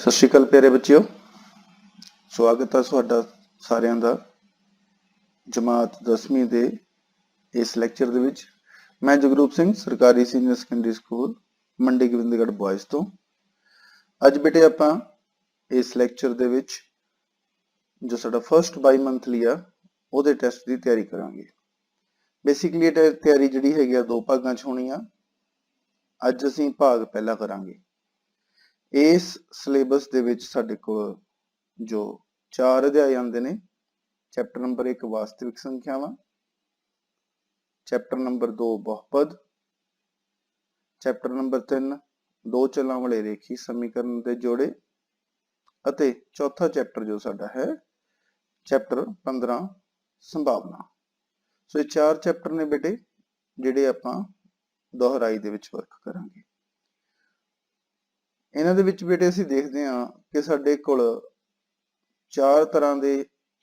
ਸਤਿ ਸ਼੍ਰੀ ਅਕਾਲ ਪਿਆਰੇ ਬੱਚਿਓ, ਸਵਾਗਤ ਹੈ ਤੁਹਾਡਾ ਸਾਰਿਆਂ ਦਾ ਜਮਾਤ 10ਵੀਂ ਦੇ ਇਸ ਲੈਕਚਰ ਦੇ ਵਿੱਚ। ਮੈਂ ਜਗਰੂਪ ਸਿੰਘ, ਸਰਕਾਰੀ senior secondary school Mandi Gobindgarh ਬॉयਜ਼ ਤੋਂ। ਅੱਜ ਬੇਟੇ ਆਪਾਂ ਇਸ ਲੈਕਚਰ ਦੇ ਵਿੱਚ ਜੋ ਸਾਡਾ ਫਸਟ ਬਾਈ ਮੰਥਲੀ ਆ ਉਹਦੇ ਟੈਸਟ ਦੀ ਤਿਆਰੀ ਕਰਾਂਗੇ। ਬੇਸਿਕਲੀ ਇਹ ਤਿਆਰੀ ਜਿਹੜੀ ਹੈਗੀ ਆ ਦੋ ਭਾਗਾਂ 'ਚ ਹੋਣੀ ਆ। ਅੱਜ ਅਸੀਂ ਭਾਗ ਪਹਿਲਾ ਕਰਾਂਗੇ। ਇਸ ਸਿਲੇਬਸ ਦੇ ਵਿੱਚ ਸਾਡੇ ਕੋਲ ਜੋ 4 ਅਧਿਆਏ ਆਉਂਦੇ ਨੇ। ਚੈਪਟਰ ਨੰਬਰ 1 ਵਾਸਤਵਿਕ ਸੰਖਿਆਵਾਂ, ਚੈਪਟਰ ਨੰਬਰ 2 ਬਹੁਪਦ, ਚੈਪਟਰ ਨੰਬਰ 3 ਦੋ ਚਲਾਂ ਵਾਲੇ ਰੇਖੀ ਸਮੀਕਰਨ ਦੇ ਜੋੜੇ ਅਤੇ ਚੌਥਾ ਚੈਪਟਰ ਜੋ ਸਾਡਾ ਹੈ ਚੈਪਟਰ 15 ਸੰਭਾਵਨਾ। ਸੋ ਇਹ 4 ਚੈਪਟਰ ਨੇ ਬੇਟੇ ਜਿਹੜੇ ਆਪਾਂ ਦੁਹਰਾਈ ਦੇ ਵਿੱਚ ਵਰਕ ਕਰਾਂਗੇ। ਇਹਨਾਂ ਦੇ ਵਿੱਚ ਬੇਟੇ ਅਸੀਂ ਦੇਖਦੇ ਹਾਂ ਕਿ ਸਾਡੇ ਕੋਲ 4 ਤਰ੍ਹਾਂ ਦੇ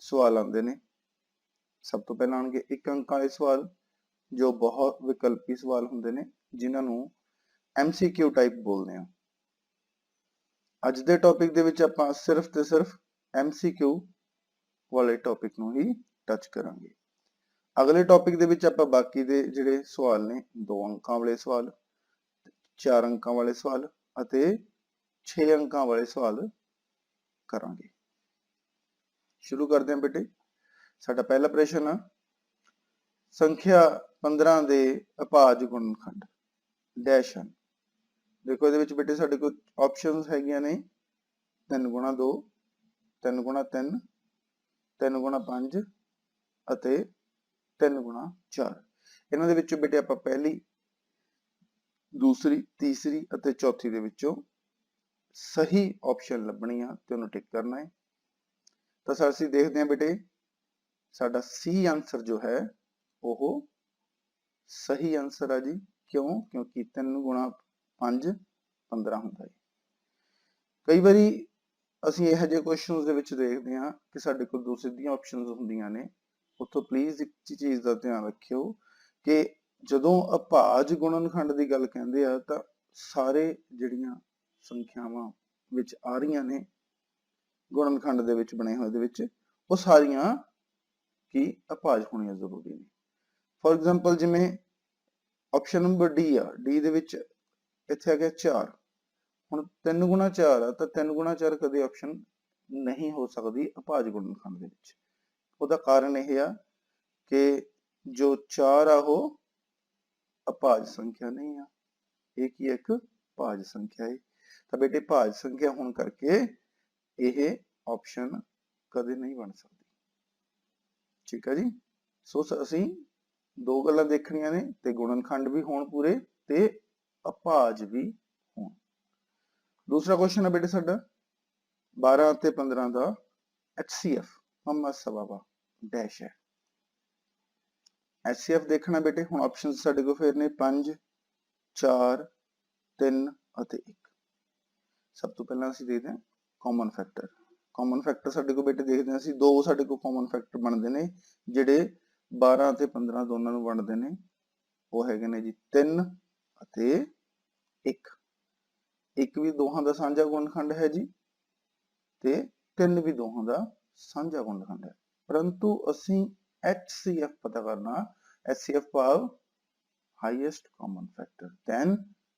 ਸਵਾਲ ਆਉਂਦੇ ਨੇ। ਸਭ ਤੋਂ ਪਹਿਲਾਂ ਆਉਣਗੇ 1 ਅੰਕ ਵਾਲੇ ਸਵਾਲ ਜੋ ਬਹੁਤ ਵਿਕਲਪੀ ਸਵਾਲ ਹੁੰਦੇ ਨੇ, ਜਿਨ੍ਹਾਂ ਨੂੰ MCQ ਟਾਈਪ ਬੋਲਦੇ ਆ। ਅੱਜ ਦੇ ਟੌਪਿਕ ਦੇ ਵਿੱਚ ਆਪਾਂ ਸਿਰਫ ਤੇ ਸਿਰਫ MCQ ਵਾਲੇ ਟੌਪਿਕ ਨੂੰ ਹੀ ਟੱਚ ਕਰਾਂਗੇ। ਅਗਲੇ ਟੌਪਿਕ ਦੇ ਵਿੱਚ ਆਪਾਂ ਬਾਕੀ ਦੇ ਜਿਹੜੇ ਸਵਾਲ ਨੇ 2 ਅੰਕਾਂ ਵਾਲੇ ਸਵਾਲ, 4 ਅੰਕਾਂ ਵਾਲੇ ਸਵਾਲ ਅਤੇ 6 ਅੰਕਾਂ ਵਾਲੇ ਸਵਾਲ ਕਰਾਂਗੇ। ਸ਼ੁਰੂ ਕਰਦੇ ਹਾਂ ਬੇਟੇ। ਸਾਡਾ ਪਹਿਲਾ ਪ੍ਰਸ਼ਨ ਆ, ਸੰਖਿਆ 15 ਦੇ ਅਭਾਜ ਗੁਣਨਖੰਡ ਡੈਸ਼ ਹਨ। ਦੇਖੋ ਇਹਦੇ ਵਿੱਚ ਬੇਟੇ ਸਾਡੇ ਕੋਲ ਆਪਸ਼ਨਸ ਹੈਗੀਆਂ ਨੇ 3 ਗੁਣਾ 2, 3 ਗੁਣਾ 3, 3 ਗੁਣਾ 5 ਅਤੇ 3 ਗੁਣਾ 4। ਇਹਨਾਂ ਦੇ ਵਿੱਚੋਂ ਬੇਟੇ ਆਪਾਂ ਪਹਿਲੀ, ਦੂਸਰੀ, ਤੀਸਰੀ ਅਤੇ ਚੌਥੀ ਦੇ ਵਿੱਚੋਂ ਸਹੀ ਆਪਸ਼ਨ ਲੱਭਣੀ ਆ ਤੇ ਉਹਨੂੰ ਟਿਕ ਕਰਨਾ ਹੈ। ਤਾਂ ਅਸੀਂ ਦੇਖਦੇ ਹਾਂ ਬੇਟੇ ਸਾਡਾ ਸੀ ਆਨਸਰ ਜੋ ਹੈ ਉਹ ਸਹੀ ਆਨਸਰ ਆ ਜੀ। ਕਿਉਂ? ਕਿਉਂਕਿ 3 ਗੁਣਾ 5 15 ਹੁੰਦਾ ਹੈ। ਕਈ ਵਾਰੀ ਅਸੀਂ ਇਹੋ ਜਿਹੇ ਕੁਐਸਚਨਸ ਦੇ ਵਿੱਚ ਦੇਖਦੇ ਹਾਂ ਕਿ ਸਾਡੇ ਕੋਲ ਦੋ ਸਿੱਧੀਆਂ ਆਪਸ਼ਨਸ ਹੁੰਦੀਆਂ ਨੇ। ਉੱਥੋਂ ਪਲੀਜ਼ ਇੱਕ ਚੀਜ਼ ਦਾ ਧਿਆਨ ਰੱਖਿਓ ਕਿ ਜਦੋਂ ਅਭਾਜ ਗੁਣਨਖੰਡ ਦੀ ਗੱਲ ਕਹਿੰਦੇ ਆ ਤਾਂ ਸਾਰੇ ਜਿਹੜੀਆਂ ਸੰਖਿਆਵਾਂ ਵਿੱਚ ਆ ਰਹੀਆਂ ਨੇ ਗੁਣਨਖੰਡ ਦੇ ਵਿੱਚ ਬਣੇ ਹੋਏ ਦੇ ਵਿੱਚ, ਉਹ ਸਾਰੀਆਂ ਕੀ ਅਭਾਜ ਹੋਣੀਆਂ ਜ਼ਰੂਰੀ ਨੇ। ਫੋਰ ਐਗਜ਼ਾਮਪਲ ਜਿਵੇਂ ਆਪਸ਼ਨ ਨੰਬਰ ਡੀ ਆ, ਡੀ ਦੇ ਵਿੱਚ ਇੱਥੇ ਆ ਗਿਆ 4। ਹੁਣ 3 ਗੁਣਾ 4 ਆ ਤਾਂ 3 ਗੁਣਾ 4 ਕਦੇ ਆਪਸ਼ਨ ਨਹੀਂ ਹੋ ਸਕਦੀ ਅਭਾਜ ਗੁਣਨਖੰਡ ਦੇ ਵਿੱਚ। ਉਹਦਾ ਕਾਰਨ ਇਹ ਆ ਕਿ ਜੋ 4 ਆ ਉਹ ਅਭਾਜ ਸੰਖਿਆ ਨਹੀਂ ਆ, ਇਹ ਕੀ ਇੱਕ ਭਾਜ ਸੰਖਿਆ ਹੈ। ਤਾਂ ਬੇਟੇ ਭਾਜ ਸੰਖਿਆ ਹੋਣ ਕਰਕੇ ਇਹ ਆਪਸ਼ਨ ਕਦੇ ਨਹੀਂ ਬਣ ਸਕਦੀ। ਠੀਕ ਹੈ ਜੀ। ਸੋ ਅਸੀਂ ਦੋ ਗੱਲਾਂ ਦੇਖਣੀਆਂ ਨੇ ਤੇ ਗੁਣਨਖੰਡ ਵੀ ਹੋਣ ਪੂਰੇ ਤੇ ਅਭਾਜ ਵੀ ਹੋਣ। ਦੂਸਰਾ ਕੁਐਸਚਨ ਹੈ ਬੇਟੇ ਸਾਡਾ 12 ਅਤੇ 15 ਦਾ HCF ਮਮਾ ਸਵਾਵਾ ਡੈਸ਼ ਹੈ। HCF ਦੇਖਣਾ ਬੇਟੇ। ਹੁਣ ਆਪਸ਼ਨ ਸਾਡੇ ਕੋਲ ਫਿਰ ਨੇ 5, 4, 3 ਅਤੇ 1। ਸਭ ਤੋਂ ਪਹਿਲਾਂ ਅਸੀਂ ਦੇਖਦੇ ਹਾਂ ਕਾਮਨ ਫੈਕਟਰ। ਕਾਮਨ ਫੈਕਟਰ ਸਾਡੇ ਕੋਲ ਬੇਟੇ ਦੇਖਦੇ ਹਾਂ ਅਸੀਂ ਦੋ ਸਾਡੇ ਕੋਲ ਕਾਮਨ ਫੈਕਟਰ ਬਣਦੇ ਨੇ ਜਿਹੜੇ 12 ਅਤੇ 15 ਦੋਨਾਂ ਨੂੰ ਵੰਡਦੇ ਨੇ। ਉਹ ਹੈਗੇ ਨੇ ਜੀ 3 ਅਤੇ 1। 1 ਵੀ ਦੋਹਾਂ ਦਾ ਸਾਂਝਾ ਗੁਣਨਖੰਡ ਹੈ ਜੀ ਤੇ 3 ਵੀ ਦੋਹਾਂ ਦਾ ਸਾਂਝਾ ਗੁਣਨਖੰਡ ਹੈ। ਪਰੰਤੂ ਅਸੀਂ HCF ਪਤਾ ਕਰਨਾ। HCF ਭਾਵ ਹਾਈਐਸਟ ਕਾਮਨ ਫੈਕਟਰ। ਦੈਨ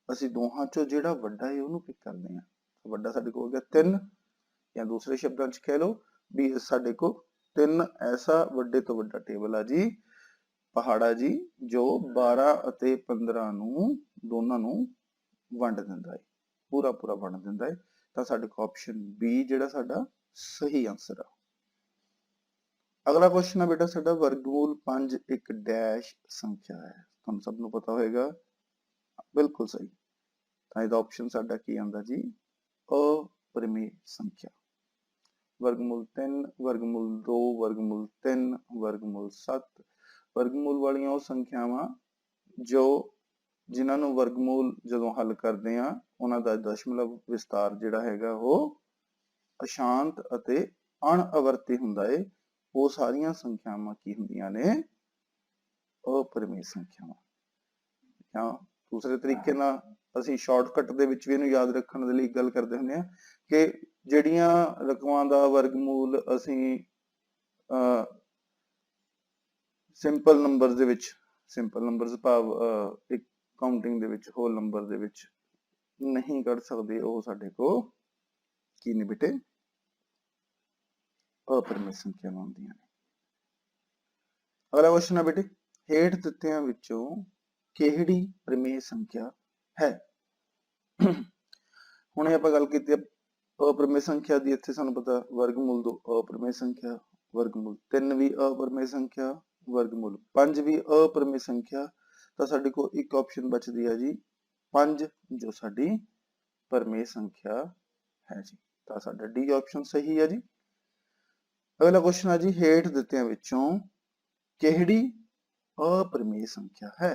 ਅਸੀਂ ਦੋਹਾਂ ਚੋਂ ਜਿਹੜਾ ਵੱਡਾ ਹੈ ਉਹਨੂੰ ਪਿਕ ਕਰਦੇ ਹਾਂ। ਵੱਡਾ ਸਾਡੇ ਕੋਲ ਹੋ ਗਿਆ 3, ਜਾਂ ਦੂਸਰੇ ਸ਼ਬਦਾਂ 'ਚ ਕਹਿ ਲਓ ਵੀ ਸਾਡੇ ਕੋਲ 3 ਐਸਾ ਵੱਡੇ ਤੋਂ ਵੱਡਾ ਟੇਬਲ ਆ ਜੀ, ਪਹਾੜਾ ਜੀ, ਜੋ 12 ਅਤੇ 15 ਨੂੰ ਦੋਨਾਂ ਨੂੰ ਵੰਡ ਦਿੰਦਾ ਹੈ, ਪੂਰਾ ਵੰਡ ਦਿੰਦਾ ਹੈ। ਤਾਂ ਸਾਡੇ ਕੋਲ ਆਪਸ਼ਨ ਬੀ ਜਿਹੜਾ ਸਾਡਾ ਸਹੀ ਆਨਸਰ ਆ। ਅਗਲਾ ਕੁਐਸਚਨ ਹੈ ਬੇਟਾ ਸਾਡਾ ਵਰਗਮੂਲ 5 ਇੱਕ ਡੈਸ਼ ਸੰਖਿਆ ਹੈ। ਤੁਹਾਨੂੰ ਸਭ ਨੂੰ ਪਤਾ ਹੋਏਗਾ, ਬਿਲਕੁਲ ਸਹੀ। ਤਾਂ ਇਹਦਾ ਆਪਸ਼ਨ ਸਾਡਾ ਕੀ ਆਉਂਦਾ ਜੀ? ਅਪਰਿਮੇਯ ਸੰਖਿਆ। ਵਰਗਮੂਲ 3, ਵਰਗਮੂਲ 2, ਵਰਗਮੂਲ 3, ਵਰਗਮੂਲ 7। ਵਰਗਮੂਲ ਵਾਲੀਆਂ ਉਹ ਸੰਖਿਆਵਾਂ ਜਿਨ੍ਹਾਂ ਨੂੰ ਵਰਗਮੂਲ ਜਦੋਂ ਹੱਲ ਕਰਦੇ ਆ ਉਹਨਾਂ ਦਾ ਦਸ਼ਮਲਵ ਵਿਸਤਾਰ ਜਿਹੜਾ ਹੈਗਾ ਉਹ ਅਸ਼ਾਂਤ ਅਤੇ ਅਣਆਵਰਤੀ ਹੁੰਦਾ ਹੈ। ਉਹ ਸਾਰੀਆਂ ਸੰਖਿਆਵਾਂ ਕੀ ਹੁੰਦੀਆਂ ਨੇ? ਅਪਰਿਮੇਯ ਸੰਖਿਆਵਾਂ। ਜਾਂ ਦੂਸਰੇ ਤਰੀਕੇ ਨਾਲ ਅਸੀਂ ਸ਼ਾਰਟਕਟ ਦੇ ਵਿੱਚ ਵੀ ਇਹਨੂੰ ਯਾਦ ਰੱਖਣ ਦੇ ਲਈ ਗੱਲ ਕਰਦੇ ਹੁੰਦੇ ਆ ਕਿ ਜਿਹੜੀਆਂ ਰਕਮਾਂ ਦਾ ਵਰਗਮੂਲ ਅਸੀਂ ਸਿੰਪਲ ਨੰਬਰਸ ਦੇ ਵਿੱਚ, ਸਿੰਪਲ ਨੰਬਰਸ ਭਾਵ ਇੱਕ ਕਾਊਂਟਿੰਗ ਦੇ ਵਿੱਚ ਹੋਲ ਨੰਬਰ ਦੇ ਵਿੱਚ ਨਹੀਂ ਕੱਢ ਸਕਦੇ, ਉਹ ਸਾਡੇ ਕੋਲ ਕੀ ਨੇ ਬੇਟੇ, ਅਪਰਿਮੇਯ ਸੰਖਿਆਵਾਂ ਹੁੰਦੀਆਂ ਨੇ। ਅਗਲਾ ਕੁਐਸਚਨ ਹੈ ਬੇਟੇ, ਹੇਠ ਦਿੱਤਿਆਂ ਵਿੱਚੋਂ ਕਿਹੜੀ ਪਰਿਮੇਯ ਸੰਖਿਆ ਹੈ। ਹੁਣੇ ਆਪਾਂ ਗੱਲ ਕੀਤੀ ਅਪਰਿਮੇਯ ਸੰਖਿਆ ਦੀ, ਇੱਥੇ ਸਾਨੂੰ ਪਤਾ ਵਰਗਮੂਲ 2 ਅਪਰਿਮੇਯ ਸੰਖਿਆ, ਵਰਗਮੂਲ 3 ਵੀ ਅਪਰਿਮੇਯ ਸੰਖਿਆ, ਵਰਗਮੂਲ 5 ਵੀ ਅਪਰਿਮੇਯ ਸੰਖਿਆ, ਤਾਂ ਸਾਡੇ ਕੋਲ ਇੱਕ ਆਪਸ਼ਨ ਬਚਦੀ ਹੈ ਜੀ 5, ਜੋ ਸਾਡੀ ਪਰਿਮੇਯ ਸੰਖਿਆ ਹੈ ਜੀ, ਤਾਂ ਸਾਡਾ ਡੀ ਆਪਸ਼ਨ ਸਹੀ ਹੈ ਜੀ। ਅਗਲਾ ਕੁਐਸਚਨ ਹੈ ਜੀ, ਹੇਠ ਦਿੱਤਿਆਂ ਵਿੱਚੋਂ ਕਿਹੜੀ ਅਪਰਿਮੇਯ ਸੰਖਿਆ ਹੈ।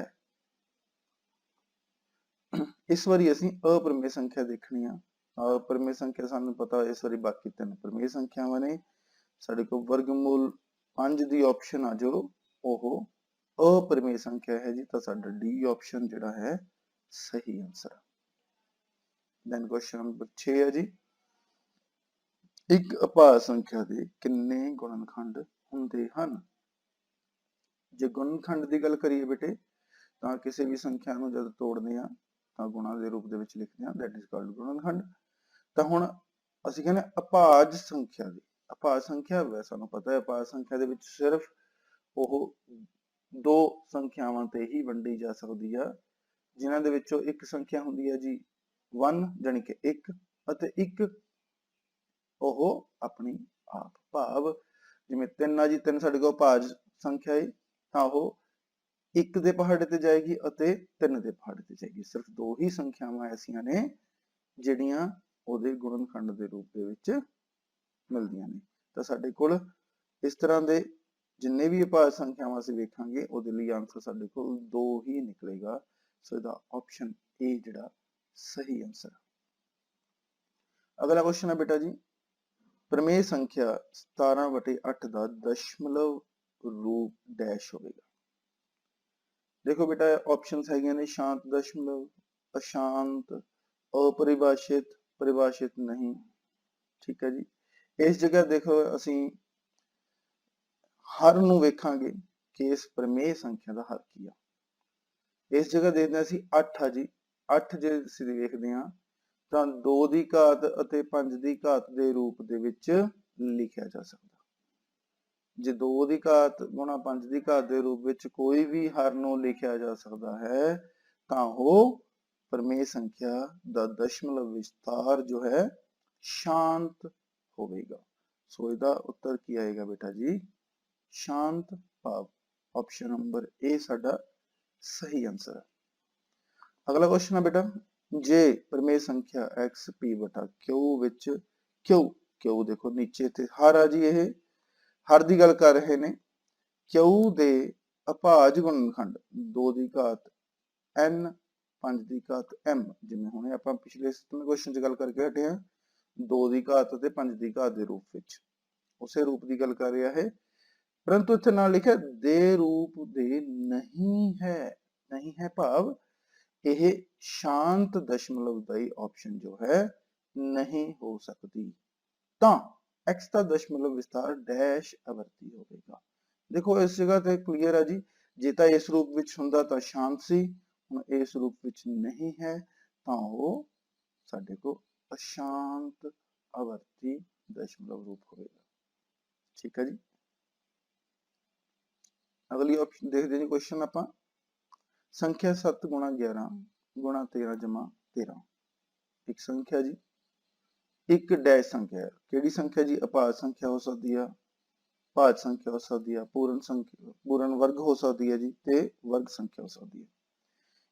ਇਸ ਵਾਰੀ ਅਸੀਂ ਅਪਰਿਮੇਯ ਸੰਖਿਆ ਦੇਖਣੀ ਆ। ਅਪਰਿਮੇਯ ਸੰਖਿਆ ਸਾਨੂੰ ਪਤਾ ਇਸ ਵਾਰੀ ਬਾਕੀ 3 ਪਰਿਮੇਯ ਸੰਖਿਆਵਾਂ ਨੇ। ਸਾਡੇ ਕੋਲ ਵਰਗਮੂਲ 5 ਦੀ ਆਪਸ਼ਨ ਆ ਜੋ ਉਹ ਅਪਰਿਮੇਯ ਸੰਖਿਆ ਹੈ ਜੀ, ਤਾਂ ਸਾਡਾ ਡੀ ਆਪਸ਼ਨ ਜਿਹੜਾ ਹੈ ਸਹੀ ਆਨਸਰ। ਦੈਨ ਕੁਐਸਚਨ ਨੰਬਰ 6 ਹੈ ਜੀ, ਇੱਕ ਅਭਾਜ ਸੰਖਿਆ ਦੇ ਕਿੰਨੇ ਗੁਣਨਖੰਡ ਹੁੰਦੇ ਹਨ। ਜੇ ਗੁਣਨਖੰਡ ਦੀ ਗੱਲ ਕਰੀਏ ਬੇਟੇ, ਤਾਂ ਕਿਸੇ ਵੀ ਸੰਖਿਆ ਨੂੰ ਜਦ ਤੋੜਦੇ ਆ ਤਾਂ ਗੁਣਾ ਦੇ ਰੂਪ ਦੇ ਵਿੱਚ ਲਿਖਦੇ ਆ, ਦੈਟ ਇਜ਼ ਕਾਲਡ ਗੁਣਨਖੰਡ। ਤਾਂ ਹੁਣ ਅਸੀਂ ਕਹਿੰਦੇ ਅਭਾਜ ਸੰਖਿਆ ਦੀ, ਅਭਾਜ ਸੰਖਿਆ ਵੈਸੇ ਸਾਨੂੰ ਪਤਾ ਹੈ ਅਭਾਜ ਸੰਖਿਆ ਦੇ ਵਿੱਚ ਸਿਰਫ ਉਹ 2 ਸੰਖਿਆਵਾਂ ਤੇ ਹੀ ਵੰਡੀ ਜਾ ਸਕਦੀ ਆ, ਜਿਨ੍ਹਾਂ ਦੇ ਵਿੱਚੋਂ ਇੱਕ ਸੰਖਿਆ ਹੁੰਦੀ ਹੈ ਜੀ 1 ਜਾਣੀ ਕਿ 1, ਅਤੇ ਇੱਕ ਉਹ ਆਪਣੀ ਆਪ, ਭਾਵ ਜਿਵੇਂ 3 ਆ ਜੀ, 3 ਸਾਡੇ ਕੋਲ ਅਭਾਜ ਸੰਖਿਆ ਹੈ, ਤਾਂ ਉਹ 1 ਦੇ ਪਹਾੜੇ ਤੇ ਜਾਏਗੀ ਅਤੇ 3 ਦੇ ਪਹਾੜੇ ਤੇ ਜਾਏਗੀ। ਸਿਰਫ 2 ਹੀ ਸੰਖਿਆਵਾਂ ਐਸੀਆਂ ਨੇ ਜਿਹੜੀਆਂ ਉਹਦੇ ਗੁਣਨਖੰਡ ਦੇ ਰੂਪ ਦੇ ਵਿੱਚ ਮਿਲਦੀਆਂ ਨੇ। ਤਾਂ ਸਾਡੇ ਕੋਲ ਇਸ ਤਰ੍ਹਾਂ ਦੇ ਜਿੰਨੇ ਵੀ ਅਭਾਜ ਸੰਖਿਆਵਾਂ ਅਸੀਂ ਵੇਖਾਂਗੇ, ਉਹਦੇ ਲਈ ਆਨਸਰ ਸਾਡੇ ਕੋਲ 2 ਹੀ ਨਿਕਲੇਗਾ। ਸੋ ਇਹਦਾ ਆਪਸ਼ਨ ਏ ਜਿਹੜਾ ਸਹੀ ਆਨਸਰ। ਅਗਲਾ ਕੁਐਸਚਨ ਹੈ ਬੇਟਾ ਜੀ, ਪਰਿਮੇਯ ਸੰਖਿਆ 17/8 ਦਾ ਦਸ਼ਮਲਵ ਰੂਪ ਡੈਸ਼ ਹੋਵੇਗਾ। ਦੇਖੋ ਬੇਟਾ ਆਪਸ਼ਨਸ ਹੈਗੀਆਂ ਨੇ ਸ਼ਾਂਤ ਦਸ਼ਮਲਵ, ਅਸ਼ਾਂਤ, ਅਪਰਿਭਾਸ਼ਿਤ, ਪਰਿਭਾਸ਼ਿਤ ਨਹੀਂ। ਠੀਕ ਹੈ ਜੀ। ਇਸ ਜਗ੍ਹਾ ਦੇਖੋ ਅਸੀਂ ਹਰ ਨੂੰ ਵੇਖਾਂਗੇ ਕਿ ਇਸ ਪਰਿਮੇਯ ਸੰਖਿਆ ਦਾ ਹਰ ਕੀ ਆ। ਇਸ ਜਗ੍ਹਾ ਦੇਖਦੇ ਅਸੀਂ 8 ਆ ਜੀ, 8 ਜੇ ਅਸੀਂ ਵੇਖਦੇ ਹਾਂ ਤਾਂ 2 ਦੀ ਘਾਤ ਅਤੇ 5 ਦੀ ਘਾਤ ਦੇ ਰੂਪ ਦੇ ਵਿੱਚ ਲਿਖਿਆ ਜਾ ਸਕਦਾ। ਜੇ 2 ਦੀ ਘਾਤ ਗੁਣਾ 5 ਦੀ ਘਾਤ ਦੇ ਰੂਪ ਵਿੱਚ ਕੋਈ ਵੀ ਹਰ ਨੂੰ ਲਿਖਿਆ ਜਾ ਸਕਦਾ ਹੈ, ਤਾਂ ਉਹ ਪਰਿਮੇਯ ਸੰਖਿਆ ਦਾ ਦਸ਼ਮਲਵ ਵਿਸਤਾਰ ਜੋ ਹੈ ਸ਼ਾਂਤ ਹੋਵੇਗਾ। ਸੋ ਇਹਦਾ ਉੱਤਰ ਕੀ ਆਏਗਾ ਬੇਟਾ ਜੀ, ਸ਼ਾਂਤ, ਭਾਵ ਆਪਸ਼ਨ ਨੰਬਰ ਏ ਸਾਡਾ ਸਹੀ ਆਨਸਰ ਹੈ। ਅਗਲਾ ਕੁਐਸਚਨ ਹੈ ਬੇਟਾ, ਜੇ ਪਰਿਮੇਯ ਸੰਖਿਆ xp/q ਵਿੱਚ q ਦੇਖੋ ਨੀਚੇ ਤੇ ਹਰ ਆ ਜੀ, ਇਹ ਹਰ ਦੀ ਗੱਲ ਕਰ ਰਹੇ ਨੇ। q ਦੇ ਅਭਾਜ ਗੁਣਨਖੰਡ 2 ਦੀ ਘਾਤ n, 5 ਦੀ ਘਾਤ m, ਜਿਵੇਂ ਹੁਣੇ ਆਪਾਂ ਪਿਛਲੇ ਕੁਐਸਚਨ 'ਚ ਗੱਲ ਕਰਕੇ ਹਟੇ ਹਾਂ 2 ਦੀ ਘਾਤ ਅਤੇ 5 ਦੀ ਘਾਤ ਦੇ ਰੂਪ ਵਿੱਚ, ਉਸੇ ਰੂਪ ਦੀ ਗੱਲ ਕਰ ਰਿਹਾ ਹੈ। ਪਰੰਤੂ ਇੱਥੇ ਨਾਲ ਲਿਖਿਆ ਦੇ ਰੂਪ ਦੇ ਨਹੀਂ ਹੈ, ਭਾਵ ਇਹ ਸ਼ਾਂਤ ਦਸ਼ਮਲਵ ਦਾ ਹੀ ਆਪਸ਼ਨ ਜੋ ਹੈ ਨਹੀਂ ਹੋ ਸਕਦੀ। ਤਾਂ x ਦਾ ਦਸ਼ਮਲਵ ਵਿਸਤਾਰ ਡੈਸ਼ ਆਵਰਤੀ ਹੋਵੇਗਾ। ਦੇਖੋ ਇਸ ਜਗ੍ਹਾ ਤੇ ਕਲੀਅਰ ਹੈ ਜੀ, ਜੇ ਤਾਂ ਇਸ ਰੂਪ ਵਿੱਚ ਹੁੰਦਾ ਤਾਂ ਸ਼ਾਂਤ ਸੀ, ਹੁਣ ਇਸ ਰੂਪ ਵਿੱਚ ਨਹੀਂ ਹੈ ਤਾਂ ਉਹ ਸਾਡੇ ਕੋਲ ਅਸ਼ਾਂਤ ਆਵਰਤੀ ਦਸ਼ਮਲਵ ਰੂਪ ਹੋਵੇਗਾ। ਠੀਕ ਹੈ ਜੀ। ਅਗਲੀ ਆਪਸ਼ਨ ਦੇਖਦੇ ਜੀ ਕੁਐਸਚਨ ਆਪਾਂ, ਸੰਖਿਆ 7 × 11 × 13 = 13 ਇੱਕ ਸੰਖਿਆ ਜੀ, ਇੱਕ ਡੈਸ਼ ਸੰਖਿਆ ਹੈ। ਕਿਹੜੀ ਸੰਖਿਆ ਜੀ, ਅਭਾਜ ਸੰਖਿਆ ਹੋ ਸਕਦੀ ਆ, ਭਾਜ ਸੰਖਿਆ ਹੋ ਸਕਦੀ ਆ, ਪੂਰਨ ਵਰਗ ਹੋ ਸਕਦੀ ਹੈ ਜੀ, ਤੇ ਵਰਗ ਸੰਖਿਆ ਹੋ ਸਕਦੀ ਹੈ।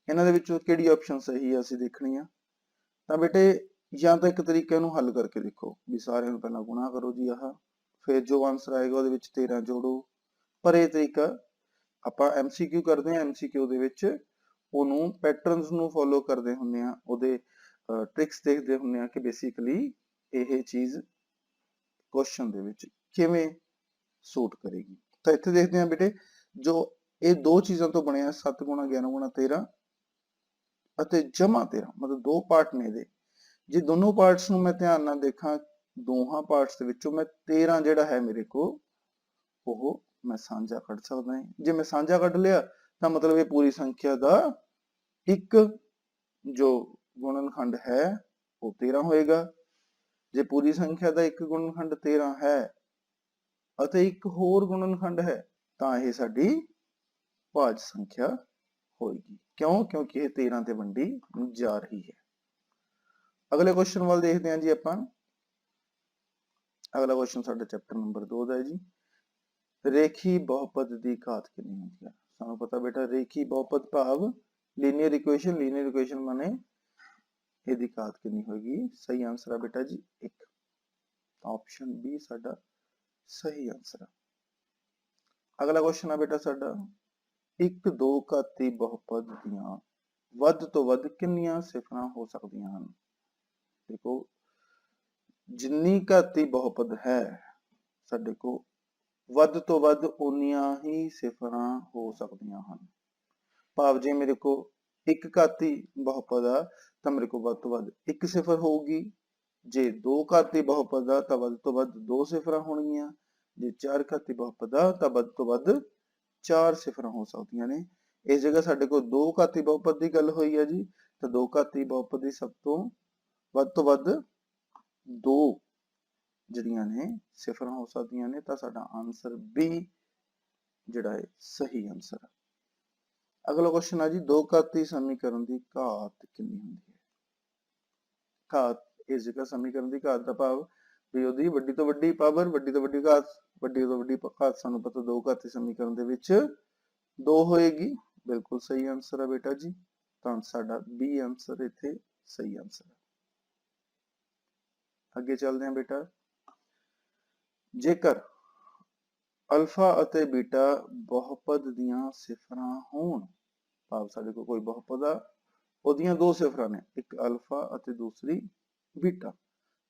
ਇਹਨਾਂ ਦੇ ਵਿੱਚੋਂ ਕਿਹੜੀ ਆਪਸ਼ਨ ਸਹੀ ਹੈ ਅਸੀਂ ਦੇਖਣੀ ਆ। ਤਾਂ ਬੇਟੇ ਜਾਂ ਤਾਂ ਇੱਕ ਤਰੀਕੇ ਨੂੰ ਹੱਲ ਕਰਕੇ ਦੇਖੋ ਵੀ ਸਾਰਿਆਂ ਨੂੰ ਪਹਿਲਾਂ ਗੁਣਾ ਕਰੋ ਜੀ, ਆਹ ਫਿਰ ਜੋ ਆਨਸਰ ਆਏਗਾ ਉਹਦੇ ਵਿੱਚ 13 ਜੋੜੋ। ਪਰ ਇਹ ਤਰੀਕਾ ਆਪਾਂ MCQ ਕਰਦੇ ਹਾਂ, MCQ ਦੇ ਵਿੱਚ ਉਹਨੂੰ ਪੈਟਰਨਸ ਨੂੰ ਫੋਲੋ ਕਰਦੇ ਹੁੰਦੇ ਆ, ਉਹਦੇ ਟ੍ਰਿਕਸ ਦੇਖਦੇ ਹੁੰਦੇ ਆ ਕਿ ਬੇਸਿਕਲੀ ਇਹ ਚੀਜ਼ ਕੁਐਸਚਨ ਦੇ ਵਿੱਚ ਕਿਵੇਂ ਸੂਟ ਕਰੇਗੀ। ਤਾਂ ਇੱਥੇ ਦੇਖਦੇ ਹਾਂ ਬੇਟੇ, ਜੋ ਇਹ 2 ਚੀਜ਼ਾਂ ਤੋਂ ਬਣਿਆ 7 × 11 × 13, ਅਤੇ ਜਮਾ 13 ਮਤਲਬ ਦੋ ਪਾਰਟ ਨੇ ਇਹਦੇ। ਜੇ ਦੋਨੋਂ ਪਾਰਟਸ ਨੂੰ ਮੈਂ ਧਿਆਨ ਨਾਲ ਦੇਖਾਂ, ਦੋਹਾਂ ਪਾਰਟਸ ਦੇ ਵਿੱਚੋਂ ਮੈਂ 13 ਜਿਹੜਾ ਹੈ ਮੇਰੇ ਕੋਲ ਉਹ ਮੈਂ ਸਾਂਝਾ ਕੱਢ ਸਕਦਾ ਹਾਂ। ਜੇ ਮੈਂ ਸਾਂਝਾ ਕੱਢ ਲਿਆ ਤਾਂ ਮਤਲਬ ਇਹ ਪੂਰੀ ਸੰਖਿਆ ਦਾ ਇੱਕ ਜੋ ਗੁਣਨਖੰਡ ਹੈ ਉਹ 13 ਹੋਏਗਾ। ਜੇ ਪੂਰੀ ਸੰਖਿਆ ਦਾ ਇੱਕ ਗੁਣਨਖੰਡ 13 ਹੈ ਅਤੇ ਇੱਕ ਹੋਰ ਗੁਣਨਖੰਡ ਹੈ ਤਾਂ ਇਹ ਸਾਡੀ ਭਾਜ ਸੰਖਿਆ ਹੋਏਗੀ। ਕਿਉਂ? ਕਿਉਂਕਿ ਇਹ 13 ਤੇ ਵੰਡੀ ਜਾ ਰਹੀ ਹੈ। ਅਗਲੇ ਕੁਐਸਚਨ ਵੱਲ ਦੇਖਦੇ ਹਾਂ ਜੀ ਆਪਾਂ। ਅਗਲਾ ਕੁਐਸਚਨ ਸਾਡਾ ਚੈਪਟਰ ਨੰਬਰ 2 ਦਾ ਹੈ ਜੀ। ਰੇਖੀ ਬਹੁਪਦ ਦੀ ਘਾਤ ਕਿੰਨੀ ਹੁੰਦੀ ਹੈ? ਸਾਨੂੰ ਪਤਾ ਬੇਟਾ ਰੇਖੀ ਬਹੁਪਦ ਭਾਵ ਲੀਨੀਅਰ ਇਕੁਏਸ਼ਨ। ਲੀਨੀਅਰ ਇਕੁਏਸ਼ਨ ਮਾਨੇ ਇਹਦੀ ਘਾਤ ਕਿੰਨੀ ਹੋਏਗੀ? ਸਹੀ ਆਨਸਰ ਹੈ ਬੇਟਾ ਜੀ 1। ਆਪਸ਼ਨ ਬੀ ਸਾਡਾ ਸਹੀ ਆਨਸਰ ਹੈ। ਅਗਲਾ ਕੁਐਸਚਨ ਹੈ ਬੇਟਾ ਸਾਡਾ, ਇੱਕ ਦੋ ਘਾਤੀ ਬਹੁਪਦ ਦੀਆਂ ਵੱਧ ਤੋਂ ਵੱਧ ਕਿੰਨੀਆਂ ਸਿਫਰਾਂ ਹੋ ਸਕਦੀਆਂ ਹਨ? ਦੇਖੋ ਜਿੰਨੀ ਘਾਤੀ ਬਹੁਪਦ ਹੈ ਸਾਡੇ ਕੋਲ ਵੱਧ ਤੋਂ ਵੱਧ ਉਨੀਆਂ ਹੀ ਸਿਫਰਾਂ ਹੋ ਸਕਦੀਆਂ ਹਨ। ਭਾਵ ਜੇ ਮੇਰੇ ਕੋਲ ਇੱਕ ਘਾਤੀ ਬਹੁਪਦ ਆ ਤਾਂ ਮੇਰੇ ਕੋਲ ਵੱਧ ਤੋਂ ਵੱਧ ਇੱਕ ਸਿਫਰ ਹੋਊਗੀ। ਜੇ ਦੋ ਘਾਤੀ ਬਹੁਪਦ ਆ ਤਾਂ ਵੱਧ ਤੋਂ ਵੱਧ ਦੋ ਸਿਫਰਾਂ ਹੋਣਗੀਆਂ। ਜੇ ਚਾਰ ਘਾਤੀ ਬਹੁਪਦ ਆ ਤਾਂ ਵੱਧ ਤੋਂ ਵੱਧ ਚਾਰ ਸਿਫਰਾਂ ਹੋ ਸਕਦੀਆਂ ਨੇ। ਇਸ ਜਗ੍ਹਾ ਸਾਡੇ ਕੋਲ ਦੋ ਘਾਤੀ ਬਹੁਪਦ ਦੀ ਗੱਲ ਹੋਈ ਹੈ ਜੀ, ਤਾਂ ਦੋ ਘਾਤੀ ਬਹੁਪਦ ਦੀ ਸਭ ਤੋਂ ਵੱਧ ਦੋ ਜਿਹੜੀਆਂ ਨੇ ਸਿਫਰਾਂ ਹੋ ਸਕਦੀਆਂ ਨੇ। ਤਾਂ ਸਾਡਾ ਆਨਸਰ ਬੀ ਜਿਹੜਾ ਹੈ ਸਹੀ ਆਨਸਰ ਹੈ। ਅਗਲਾ ਕੁਐਸਚਨ ਹੈ ਜੀ, ਦੋ ਘਾਤੀ ਸਮੀਕਰਨ ਦੀ ਘਾਤ ਕਿੰਨੀ ਹੁੰਦੀ ਹੈ? ਘਾਤ ਇਸ ਜਗ੍ਹਾ ਸਮੀਕਰਨ ਦੀ ਘਾਤ ਦਾ ਭਾਵ ਵੀ ਉਹਦੀ ਵੱਡੀ ਤੋਂ ਵੱਡੀ ਪਾਵਰ, ਵੱਡੀ ਤੋਂ ਵੱਡੀ ਘਾਤ। ਵੱਡੀ ਤੋਂ ਵੱਡੀ ਘਾਤ ਸਾਨੂੰ ਪਤਾ ਦੋ ਘਾਤੀ ਸਮੀਕਰਨ ਦੇ ਵਿੱਚ ਦੋ ਹੋਏਗੀ। ਬਿਲਕੁਲ ਸਹੀ ਆਨਸਰ ਹੈ ਬੇਟਾ ਜੀ। ਤਾਂ ਸਾਡਾ ਬੀ ਆਨਸਰ ਇੱਥੇ ਸਹੀ ਆਨਸਰ ਹੈ। ਅੱਗੇ ਚੱਲਦੇ ਹਾਂ ਬੇਟਾ। ਜੇਕਰ ਅਲਫਾ ਅਤੇ ਬੀਟਾ ਬਹੁਪਦ ਦੀਆਂ ਸਿਫਰਾਂ ਹੋਣ, ਭਾਵ ਸਾਡੇ ਕੋਲ ਕੋਈ ਬਹੁਪਦ ਆ ਉਹਦੀਆਂ ਦੋ ਸਿਫਰਾਂ ਨੇ, ਇੱਕ ਅਲਫਾ ਅਤੇ ਦੂਸਰੀ ਬੀਟਾ,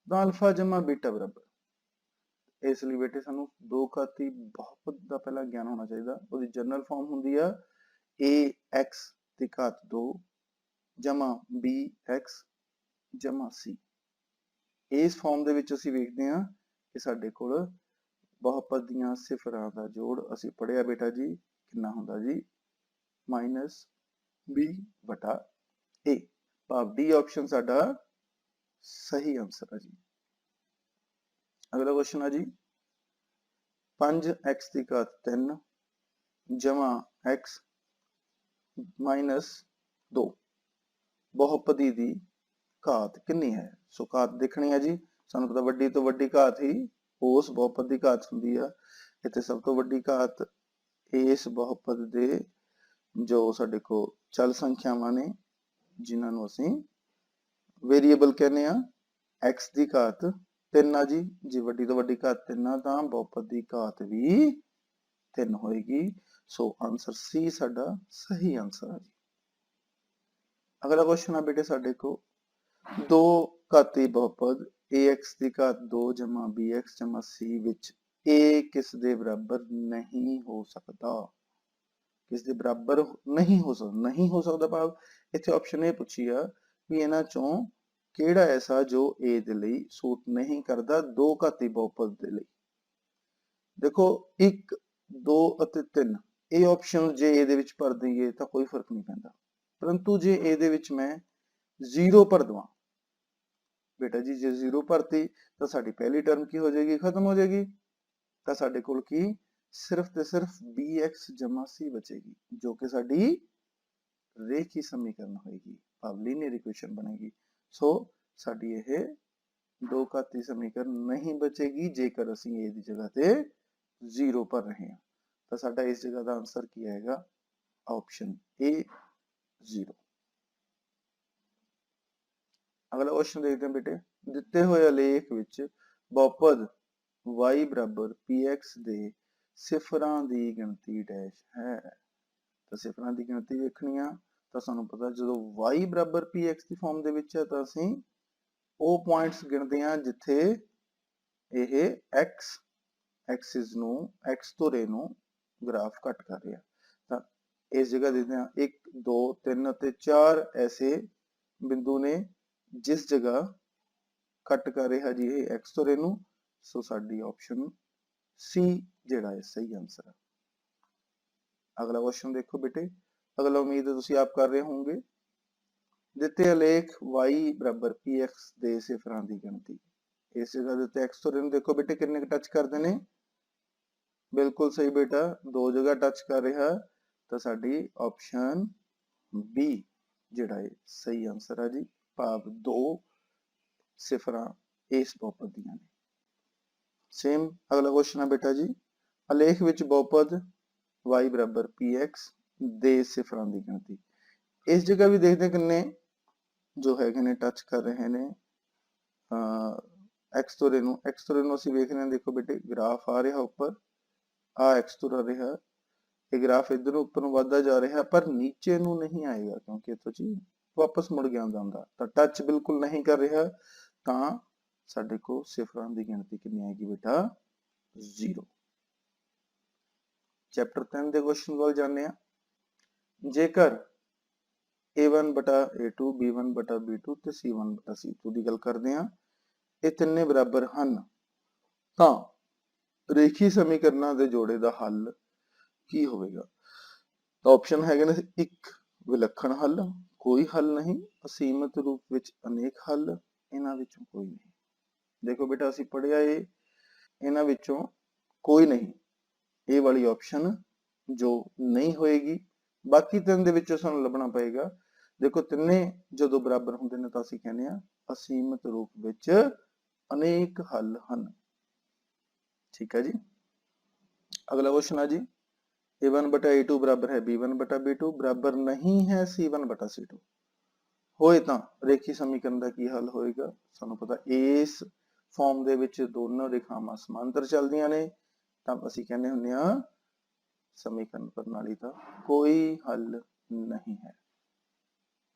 ਤਾਂ ਅਲਫਾ ਜਮਾ ਬੀਟਾ ਬਰਾਬਰ। ਇਸ ਲਈ ਬੇਟੇ ਸਾਨੂੰ ਦੋ ਘਾਤੀ ਬਹੁਪਦ ਦਾ ਪਹਿਲਾਂ ਗਿਆਨ ਹੋਣਾ ਚਾਹੀਦਾ। ਉਹਦੀ ਜਨਰਲ ਫਾਰਮ ਹੁੰਦੀ ਆ ax ਦੀ ਘਾਤ 2 ਜਮਾ bx ਜਮਾ c। ਇਸ ਫਾਰਮ ਦੇ ਵਿੱਚ ਅਸੀਂ ਵੇਖਦੇ ਹਾਂ ਕਿ ਸਾਡੇ ਕੋਲ ਬਹੁਪਦ ਦੀਆਂ ਸਿਫਰਾਂ ਦਾ ਜੋੜ ਅਸੀਂ ਪੜਿਆ ਬੇਟਾ ਜੀ ਕਿੰਨਾ ਹੁੰਦਾ ਜੀ -b/a। ਭਾਵ ਡੀ ਆਪਸ਼ਨ ਸਾਡਾ ਸਹੀ ਆਨਸਰ ਹੈ ਜੀ। ਅਗਲਾ ਕੁਐਸਚਨ ਹੈ ਜੀ, 5x ਦੀ ਘਾਤ 3 ਜਮਾ x -2 ਬਹੁਪਦੀ ਦੀ ਘਾਤ ਕਿੰਨੀ ਹੈ? ਸੋ ਘਾਤ ਦੇਖਣੀ ਹੈ ਜੀ। ਸਾਨੂੰ ਪਤਾ ਵੱਡੀ ਤੋਂ ਵੱਡੀ ਘਾਤ ਹੀ ਉਸ ਬਹੁਪਦ ਦੀ ਘਾਤ ਹੁੰਦੀ ਆ। ਇੱਥੇ ਸਭ ਤੋਂ ਵੱਡੀ ਘਾਤ ਇਸ ਬਹੁਪਦ ਦੇ ਜੋ ਸਾਡੇ ਕੋਲ ਚਲ ਸੰਖਿਆਵਾਂ ਨੇ ਜਿਨ੍ਹਾਂ ਨੂੰ ਅਸੀਂ ਵੇਰੀਏਬਲ ਕਹਿੰਦੇ ਆ। x ਦੀ ਘਾਤ 3 ਆ ਜੀ। ਜੇ ਵੱਡੀ ਤੋਂ ਵੱਡੀ ਘਾਤ 3 ਆ ਤਾਂ ਬਹੁਪਦ ਦੀ ਘਾਤ ਵੀ 3 ਹੋਏਗੀ। ਸੋ ਆਨਸਰ ਸੀ ਸਾਡਾ ਸਹੀ ਆਨਸਰ ਹੈ ਜੀ। ਅਗਲਾ ਕੁਐਸਚਨ ਆ ਬੇਟੇ ਸਾਡੇ ਕੋਲ, ਦੋ ਘਾਤੀ ਬਹੁਪਦ ax ਦੀ ਘਾਤ 2 ਜਮਾ bx ਜਮਾ c ਵਿੱਚ a ਕਿਸ ਦੇ ਬਰਾਬਰ ਨਹੀਂ ਹੋ ਸਕਦਾ? ਕਿਸ ਦੇ ਬਰਾਬਰ ਨਹੀਂ ਹੋ ਸਕਦਾ? ਨਹੀਂ ਹੋ ਸਕਦਾ ਭਾਵ ਇੱਥੇ ਆਪਸ਼ਨ ਇਹ ਪੁੱਛੀ ਆ ਵੀ ਇਹਨਾਂ ਚੋਂ ਕਿਹੜਾ ਐਸਾ ਜੋ a ਦੇ ਲਈ ਸੂਟ ਨਹੀਂ ਕਰਦਾ ਦੋ ਘਾਤੀ ਬਹੁਪਦ ਦੇ ਲਈ। ਦੇਖੋ 1 2 ਅਤੇ 3 ਇਹ ਆਪਸ਼ਨ ਜੇ a ਦੇ ਵਿੱਚ ਭਰ ਦਈਏ ਤਾਂ ਕੋਈ ਫਰਕ ਨਹੀਂ ਪੈਂਦਾ, ਪਰੰਤੂ ਜੇ a ਦੇ ਵਿੱਚ ਮੈਂ 0 ਭਰ ਦਵਾਂ ਬੇਟਾ ਜੀ, ਜੇ 0 ਭਰਤੀ ਤਾਂ ਸਾਡੀ ਪਹਿਲੀ ਟਰਮ ਕੀ ਹੋ ਜਾਏਗੀ? ਖਤਮ ਹੋ ਜਾਏਗੀ। ਤਾਂ ਸਾਡੇ ਕੋਲ ਕੀ ਸਿਰਫ ਤੇ ਸਿਰਫ bx ਜਮਾ c ਬਚੇਗੀ ਜੋ ਕਿ ਸਾਡੀ ਰੇਖੀ ਸਮੀਕਰਨ ਹੋਏਗੀ, ਭਾਵ ਲੀਨੀਅਰ ਇਕੁਏਸ਼ਨ ਬਣੇਗੀ। ਸੋ ਸਾਡੀ ਇਹ ਦੋ ਘਾਤੀ ਸਮੀਕਰਨ ਨਹੀਂ ਬਚੇਗੀ ਜੇਕਰ ਅਸੀਂ a ਦੀ ਜਗ੍ਹਾ ਤੇ 0 ਭਰ ਰਹੇ ਹਾਂ। ਤਾਂ ਸਾਡਾ ਇਸ ਜਗ੍ਹਾ ਦਾ ਆਨਸਰ ਕੀ ਆਏਗਾ? Option A 0। ਅਗਲਾ ਕੁਐਸਚਨ ਦੇਖਦੇ ਹਾਂ ਬੇਟੇ। ਦਿੱਤੇ ਹੋਏ ਆਲੇਖ ਵਿੱਚ ਬਹੁਪਦ y ਬਰਾਬਰ px ਦੇ ਸਿਫਰਾਂ ਦੀ ਗਿਣਤੀ ਡੈਸ਼ ਹੈ। ਤਾਂ ਸਿਫਰਾਂ ਦੀ ਗਿਣਤੀ ਵੇਖਣੀ ਆ ਤਾਂ ਸਾਨੂੰ ਪਤਾ ਜਦੋਂ y ਬਰਾਬਰ px ਦੀ ਫਾਰਮ ਦੇ ਵਿੱਚ ਹੈ ਤਾਂ ਅਸੀਂ ਉਹ ਪੁਆਇੰਟਸ ਗਿਣਦੇ ਹਾਂ ਜਿੱਥੇ ਇਹ x ਤੋਂ ਰੇ ਨੂੰ ਗ੍ਰਾਫ ਕੱਟ ਕਰ ਰਿਹਾ। ਤਾਂ इस जगह देते हैं 1 2 3 ਅਤੇ 4 ऐसे बिंदु ने जिस जगह कट कर रहा जी ये x तो रेनू सो साडी ऑप्शन सी ਜਿਹੜਾ है सही आंसर है। अगला क्वेश्चन देखो बेटे, अगला उम्मीद है तुसी आप कर रहे होंगे। ਦਿੱਤੇ ਆਲੇਖ y ਬਰਾਬਰ px ਦੇ ਸਿਫਰਾਂ ਦੀ ਗਿਣਤੀ। ਇਸ ਜਗ੍ਹਾ ਦੇ ਉੱਤੇ x ਤੋਂ रेनू देखो बेटे किन्ने टच करते हैं, बिल्कुल सही बेटा 2 जगह टच कर रहा तो साडी ऑप्शन बी ਜਿਹੜਾ है सही आंसर है जी। भाव 2 सिफरां इस बहुपद ਦੀਆਂ ਨੇ। सेम अगला क्वेश्चन है बेटा जी, आलेख विच बहुपद y बराबर px ਦੇ सिफरां ਦੀ ਗਿਣਤੀ। इस जगह भी देखते किन्ने जो है ने टच कर रहे ने x तो रेनू ਅਸੀਂ ਵੇਖ ਰਹੇ ਹਾਂ। देखो बेटे ग्राफ आ रहा ऊपर आ x तुर रहा, ये ग्राफ इधर ऊपर बढ़ता जा रहा है पर नीचे नू नहीं आएगा क्योंकि इत्थों जी वापस मुड़ गया ਹੁੰਦਾ ਤਾਂ टच बिल्कुल नहीं कर रहा ਤਾਂ ਸਾਡੇ को सिफरां ਦੀ ਗਿਣਤੀ कितनी आएगी बेटा 0। चैप्टर 10 ਦੇ क्वेश्चन ਵੱਲ ਜਾਂਦੇ ਆ। ਜੇਕਰ a1 बटा a2 b1 बटा b2 ਤੇ c1 बटा c2 ਦੀ ਗੱਲ ਕਰਦੇ ਆ, ਇਹ ਤਿੰਨੇ ਬਰਾਬਰ ਹਨ ਤਾਂ ਰੇਖੀ ਸਮੀਕਰਨਾਂ ਦੇ ਜੋੜੇ ਦਾ ਹੱਲ ਕੀ ਹੋਵੇਗਾ। ਤਾਂ ਆਪਸ਼ਨ ਹੈਗੇ ਨੇ, ਇੱਕ ਵਿਲੱਖਣ ਹੱਲ, ਕੋਈ ਹੱਲ ਨਹੀਂ, ਅਸੀਮਤ ਰੂਪ ਵਿੱਚ ਅਨੇਕ ਹੱਲ, ਇਹਨਾਂ ਵਿੱਚੋਂ ਕੋਈ ਨਹੀਂ। ਦੇਖੋ ਬੇਟਾ ਅਸੀਂ ਪੜਿਆ ਇਹ, ਇਹਨਾਂ ਵਿੱਚੋਂ ਕੋਈ ਨਹੀਂ, ਇਹ ਵਾਲੀ ਆਪਸ਼ਨ ਜੋ ਨਹੀਂ ਹੋਏਗੀ। ਬਾਕੀ ਤਿੰਨ ਦੇ ਵਿੱਚੋਂ ਸਾਨੂੰ ਲੱਭਣਾ ਪਏਗਾ। ਦੇਖੋ ਤਿੰਨੇ ਜਦੋਂ ਬਰਾਬਰ ਹੁੰਦੇ ਨੇ ਤਾਂ ਅਸੀਂ ਕਹਿੰਦੇ ਆ ਅਸੀਮਤ ਰੂਪ ਵਿੱਚ ਅਨੇਕ ਹੱਲ ਹਨ। ठीक है जी। अगला क्वेश्चन है जी, a1 बटा a2 बराबर है b1 बटा b2 बराबर नहीं है c1 बटा c2 होए ਤਾਂ ਰੇਖੀ ਸਮੀਕਰਨ ਦਾ ਕੀ ਹੱਲ ਹੋਏਗਾ। ਸਾਨੂੰ ਪਤਾ ਇਸ ਫਾਰਮ ਦੇ ਵਿੱਚ ਦੋਨੋਂ ਰੇਖਾਵਾਂ ਸਮਾਂਤਰ ਚੱਲਦੀਆਂ ਨੇ ਤਾਂ ਅਸੀਂ ਕਹਿੰਦੇ ਹੁੰਦੇ ਆ ਸਮੀਕਰਨ ਪ੍ਰਣਾਲੀ ਦਾ ਕੋਈ ਹੱਲ ਨਹੀਂ ਹੈ।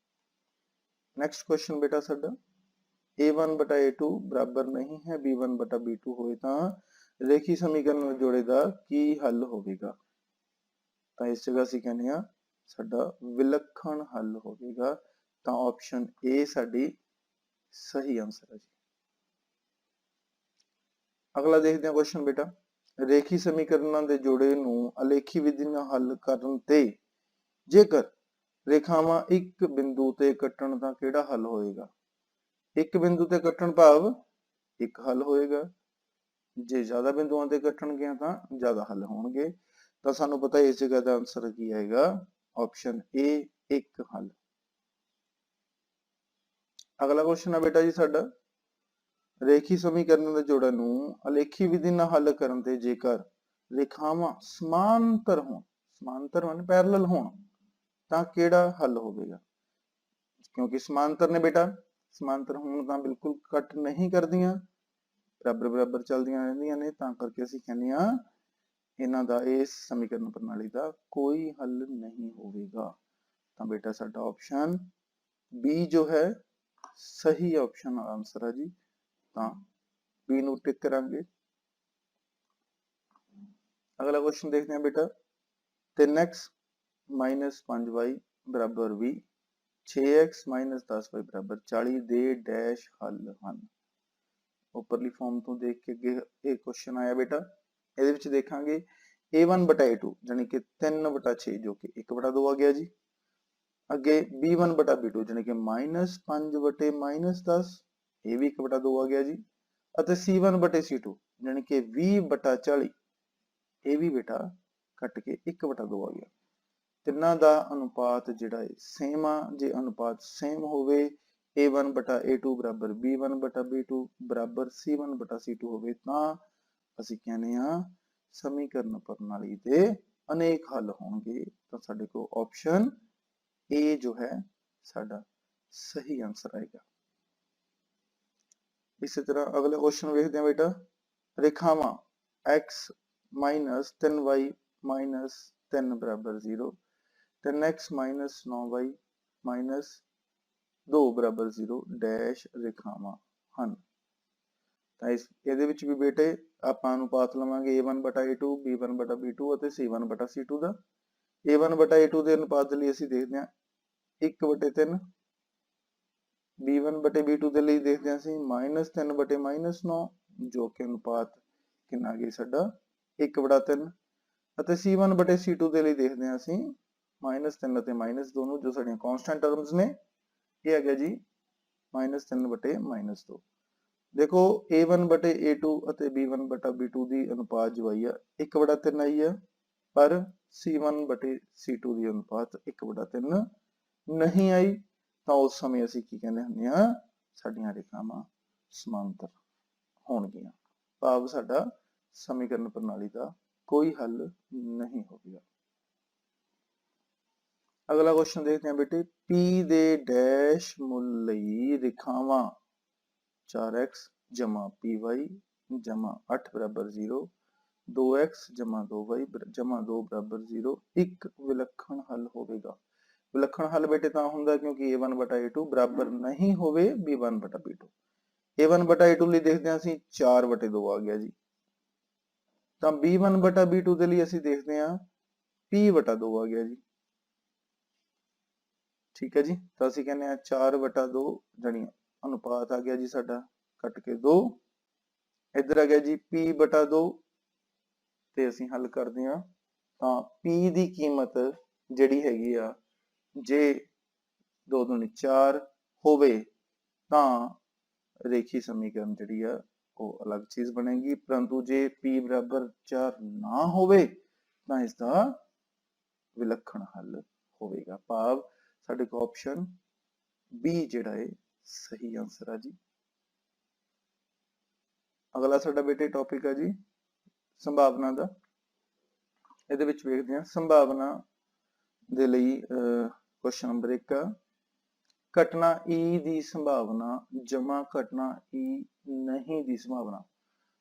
नेक्स्ट क्वेश्चन बेटा साडा, a1 बटा a2 बराबर नहीं है b1 बटा b2 होए ਤਾਂ ਰੇਖੀ ਸਮੀਕਰਨ ਜੋੜੇ ਦਾ ਕੀ ਹੱਲ ਹੋਵੇਗਾ। ਤਾਂ ਇਸ ਜਗ੍ਹਾ ਅਸੀਂ ਕਹਿੰਦੇ ਆ ਸਾਡਾ ਵਿਲੱਖਣ ਹੱਲ ਹੋਵੇਗਾ ਤਾਂ ਆਪਸ਼ਨ ਏ ਸਾਡੀ ਸਹੀ ਆਨਸਰ ਹੈ ਜੀ। ਅਗਲਾ ਦੇਖਦੇ ਹਾਂ ਕੁਐਸਚਨ ਬੇਟਾ, ਰੇਖੀ ਸਮੀਕਰਨਾਂ ਦੇ ਜੋੜੇ ਨੂੰ ਅਲੇਖੀ ਵਿਧੀ ਨਾਲ ਹੱਲ ਕਰਨ ਤੇ ਜੇਕਰ ਰੇਖਾਵਾਂ ਇੱਕ ਬਿੰਦੂ ਤੇ ਕੱਟਣ ਤਾਂ ਕਿਹੜਾ ਹੱਲ ਹੋਏਗਾ। ਇੱਕ ਬਿੰਦੂ ਤੇ ਕੱਟਣ ਭਾਵ ਇੱਕ ਹੱਲ ਹੋਏਗਾ, ਜੇ ਜ਼ਿਆਦਾ ਬਿੰਦੂਆਂ ਤੇ ਕੱਟਣਗੇ ਤਾਂ ਜ਼ਿਆਦਾ ਹੱਲ ਹੋਣਗੇ। ਤਾਂ ਸਾਨੂੰ ਪਤਾ ਇਸ ਜਗ੍ਹਾ ਦਾ ਆਨਸਰ ਕੀ ਆਏਗਾ, ਆਪਸ਼ਨ ਏ ਇੱਕ ਹੱਲ। ਅਗਲਾ ਕੁਐਸਚਨ ਹੈ ਬੇਟਾ ਜੀ ਸਾਡਾ, ਰੇਖੀ ਸਮੀਕਰਨ ਦੇ ਜੋੜਾਂ ਨੂੰ ਅਲੇਖੀ ਵਿਧੀ ਨਾਲ ਹੱਲ ਕਰਨ ਤੇ ਜੇਕਰ ਰੇਖਾਵਾਂ ਸਮਾਂਤਰ ਹੋਣ, ਸਮਾਂਤਰ ਮਨ ਪੈਰਲਲ ਹੋਣ ਤਾਂ ਕਿਹੜਾ ਹੱਲ ਹੋਵੇਗਾ। ਕਿਉਂਕਿ ਸਮਾਂਤਰ ਨੇ ਬੇਟਾ, ਸਮਾਂਤਰ ਹੋਣ ਤਾਂ ਬਿਲਕੁਲ ਕੱਟ ਨਹੀਂ ਕਰਦੀਆਂ, ਬਰਾਬਰ ਬਰਾਬਰ ਚੱਲਦੀਆਂ ਰਹਿੰਦੀਆਂ ਨੇ, ਤਾਂ ਕਰਕੇ ਅਸੀਂ ਕਹਿੰਦੇ ਆ ਇਹਨਾਂ ਦਾ ਇਸ ਸਮੀਕਰਨ ਪ੍ਰਣਾਲੀ ਦਾ ਕੋਈ ਹੱਲ ਨਹੀਂ ਹੋਵੇਗਾ। ਤਾਂ ਬੇਟਾ ਸਾਡਾ ਆਪਸ਼ਨ ਬੀ ਜੋ ਹੈ ਸਹੀ ਆਪਸ਼ਨ ਆਨਸਰ ਹੈ ਜੀ। ਤਾਂ बी ਨੂੰ ਟਿਕ ਕਰਾਂਗੇ। ਅਗਲਾ ਕੁਐਸਚਨ ਦੇਖਦੇ ਹਾਂ ਬੇਟਾ, 3x - 5y ਬਰਾਬਰ 20, 6x - 10y ਬਰਾਬਰ 40 ਦੇ ਡੈਸ਼ ਹੱਲ ਹਨ। ਉੱਪਰਲੀ ਫਾਰਮ ਤੋਂ ਦੇਖ ਕੇ ਅੱਗੇ ਇਹ ਕੁਐਸਚਨ ਆਇਆ ਬੇਟਾ, ਇਹਦੇ ਵਿੱਚ ਦੇਖਾਂਗੇ a1 ਬਟਾ a2 ਜਾਨੀ ਕਿ 3 ਬਟਾ 6 ਜੋ ਕਿ 1 ਬਟਾ 2 ਆ ਗਿਆ ਜੀ। ਅੱਗੇ b1 ਬਟਾ b2 ਜਾਨੀ ਕਿ -5 ਬਟੇ -10 ਇਹ ਵੀ 1 ਬਟਾ 2 ਆ ਗਿਆ ਜੀ। ਅਤੇ c1 ਬਟੇ c2 ਜਾਨੀ ਕਿ 20 ਬਟਾ 40 ਇਹ ਵੀ ਬੇਟਾ ਕੱਟ ਕੇ 1 ਬਟਾ 2 ਆ ਗਿਆ। ਤਿੰਨਾਂ ਦਾ ਅਨੁਪਾਤ ਜਿਹੜਾ ਹੈ ਸੇਮ ਆ, ਜੇ ਅਨੁਪਾਤ ਸੇਮ ਹੋਵੇ a1 ਬਟਾ a2 ਬਰਾਬਰ b1 ਬਟਾ b2 ਬਰਾਬਰ c1 ਬਟਾ c2 ਹੋਵੇ ਤਾਂ ਅਸੀਂ ਕਹਿੰਦੇ ਆ ਸਮੀਕਰਨ ਪ੍ਰਣਾਲੀ ਦੇ ਅਨੇਕ ਹੱਲ ਹੋਣਗੇ। ਤਾਂ ਸਾਡੇ ਕੋਲ ਆਪਸ਼ਨ ਏ ਜੋ ਹੈ ਸਾਡਾ ਸਹੀ ਆਨਸਰ ਆਏਗਾ। ਇਸੇ ਤਰ੍ਹਾਂ ਅਗਲਾ ਕੁਐਸਚਨ ਵੇਖਦੇ ਹਾਂ ਬੇਟਾ, ਰੇਖਾਵਾਂ x - 3y - 3 ਬਰਾਬਰ 0, 3x - 9y - 2 ਬਰਾਬਰ 0 ਡੈਸ਼ ਰੇਖਾਵਾਂ ਹਨ। ਤਾਂ ਇਹਦੇ ਵਿੱਚ ਵੀ ਬੇਟੇ ਆਪਾਂ ਅਨੁਪਾਤ ਲਵਾਂਗੇ a1 ਬਟਾ a2 b1 ਬਟਾ b2 ਅਤੇ c1 ਬਟਾ c2 ਦਾ। A1 ਬਟਾ A2 ਦੇ ਅਨੁਪਾਤ ਲਈ ਅਸੀਂ ਦੇਖਦੇ ਹਾਂ 1/3, B1 ਬਟੇ B2 ਦੇ ਲਈ ਦੇਖਦੇ ਹਾਂ ਅਸੀਂ -3 ਬਟੇ -9, ਜੋ ਕਿ ਅਨੁਪਾਤ ਕਿੰਨਾ ਆ ਗਿਆ ਸਾਡਾ 1/3, ਅਤੇ C1 ਬਟੇ C2 ਦੇ ਲਈ ਦੇਖਦੇ ਹਾਂ ਅਸੀਂ -3 ਅਤੇ -2 ਨੂੰ, ਜੋ ਸਾਡੀਆਂ ਕਨਸਟੈਂਟ ਟਰਮਸ ਨੇ। ਇਹ ਆ ਗਿਆ ਜੀ -3 ਬਟੇ -2। ਦੇਖੋ A1 ਬਟੇ A2 ਅਤੇ B1 ਬਟਾ B2 ਦੀ ਅਨੁਪਾਤ ਜੋ ਆਈ ਆ 1/3 ਆਈ ਆ, ਪਰ C1 ਬਟੇ C2 ਦੀ ਅਨੁਪਾਤ 1/3 ਨਹੀਂ ਆਈ, ਤਾਂ ਉਸ ਸਮੇਂ ਅਸੀਂ ਕੀ ਕਹਿੰਦੇ ਹੁੰਦੇ ਆ, ਸਾਡੀਆਂ ਰੇਖਾਵਾਂ ਸਮਾਂਤਰ ਹੋਣਗੀਆਂ, ਭਾਵ ਸਾਡਾ ਸਮੀਕਰਨ ਪ੍ਰਣਾਲੀ ਦਾ ਕੋਈ ਹੱਲ ਨਹੀਂ ਹੋਵੇਗਾ। ਅਗਲਾ ਕੁਐਸਚਨ ਦੇਖਦੇ ਹਾਂ ਬੇਟੇ, P ਦੇ ਡੈਸ਼ ਮੁੱਲ ਲਈ ਰੇਖਾਵਾਂ 4x ਜਮਾ py ਜਮਾ 8 ਬਰਾਬਰ 0, 2x ਜਮਾ 2y ਜਮਾ 2 ਬਰਾਬਰ 0 ਇੱਕ ਵਿਲੱਖਣ ਹੱਲ ਹੋਵੇਗਾ। ਵਿਲੱਖਣ ਹੱਲ ਬੇਟੇ ਤਾਂ ਹੁੰਦਾ ਕਿਉਂਕਿ A1 ਬਟਾ A2 ਬਰਾਬਰ ਨਹੀਂ ਹੋਵੇ B1 ਬਟਾ B2। A1 ਬਟਾ A2 ਲਈ ਦੇਖਦੇ ਹਾਂ ਅਸੀਂ 4/2 ਆ ਗਿਆ ਜੀ, ਤਾਂ B1 ਬਟਾ B2 ਦੇ ਲਈ ਅਸੀਂ ਦੇਖਦੇ ਹਾਂ P/2 ਆ ਗਿਆ ਜੀ। ਠੀਕ ਹੈ ਜੀ, ਤਾਂ ਅਸੀਂ ਕਹਿੰਦੇ ਹਾਂ 4/2 ਜਾਨੀ ਅਨੁਪਾਤ ਆ ਗਿਆ ਜੀ ਸਾਡਾ ਕੱਟ ਕੇ 2, ਇੱਧਰ ਆ ਗਿਆ ਜੀ P/2, ਤੇ ਅਸੀਂ ਹੱਲ ਕਰਦੇ ਹਾਂ ਤਾਂ P ਦੀ ਕੀਮਤ ਜਿਹੜੀ ਹੈਗੀ ਆ, ਜੇ 2 ਦੂਣੀ 4 ਹੋਵੇ ਤਾਂ ਰੇਖੀ ਸਮੀਕਰਨ ਜਿਹੜੀ ਆ ਉਹ ਅਲੱਗ ਚੀਜ਼ ਬਣੇਗੀ, ਪਰੰਤੂ ਜੇ P ਬਰਾਬਰ 4 ਨਾ ਹੋਵੇ ਤਾਂ ਇਸ ਦਾ ਵਿਲੱਖਣ ਹੱਲ ਹੋਵੇਗਾ, ਭਾਵ ਸਾਡੇ ਕੋਲ ਆਪਸ਼ਨ B ਜਿਹੜਾ ਹੈ ਸਹੀ ਆਨਸਰ ਆ ਜੀ। ਅਗਲਾ ਸਾਡਾ ਬੇਟੇ ਟੌਪਿਕ ਆ ਜੀ ਸੰਭਾਵਨਾ ਦਾ। ਇਹਦੇ ਵਿੱਚ ਵੇਖਦੇ ਹਾਂ ਸੰਭਾਵਨਾ ਦੇ ਲਈ ਕੁਐਸਚਨ ਨੰਬਰ 1, ਘਟਨਾ E ਦੀ ਸੰਭਾਵਨਾ ਜਮਾ ਘਟਨਾ E ਨਹੀਂ ਦੀ ਸੰਭਾਵਨਾ,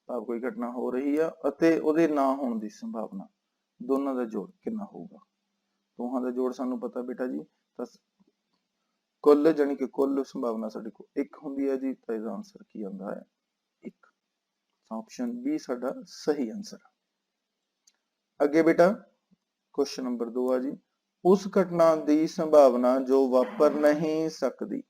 ਭਾਵ ਕੋਈ ਘਟਨਾ ਹੋ ਰਹੀ ਆ ਅਤੇ ਉਹਦੇ ਨਾ ਹੋਣ ਦੀ ਸੰਭਾਵਨਾ, ਦੋਨਾਂ ਦਾ ਜੋੜ ਕਿੰਨਾ ਹੋਊਗਾ। ਦੋਹਾਂ ਦਾ ਜੋੜ ਸਾਨੂੰ ਪਤਾ ਬੇਟਾ ਜੀ, ਤਾਂ ਕੁੱਲ ਜਾਨੀ ਕਿ ਕੁੱਲ ਸੰਭਾਵਨਾ ਸਾਡੇ ਕੋਲ 1 ਹੁੰਦੀ ਹੈ ਜੀ, ਤਾਂ ਇਹਦਾ ਆਨਸਰ ਕੀ ਆਉਂਦਾ ਹੈ 1। ਆਪਸ਼ਨ B ਸਾਡਾ ਸਹੀ ਆਨਸਰ। ਅੱਗੇ ਬੇਟਾ ਕੁਐਸਚਨ ਨੰਬਰ 2 ਆ ਜੀ, ਉਸ ਘਟਨਾ ਦੀ ਸੰਭਾਵਨਾ ਜੋ ਵਾਪਰ ਨਹੀਂ ਸਕਦੀ।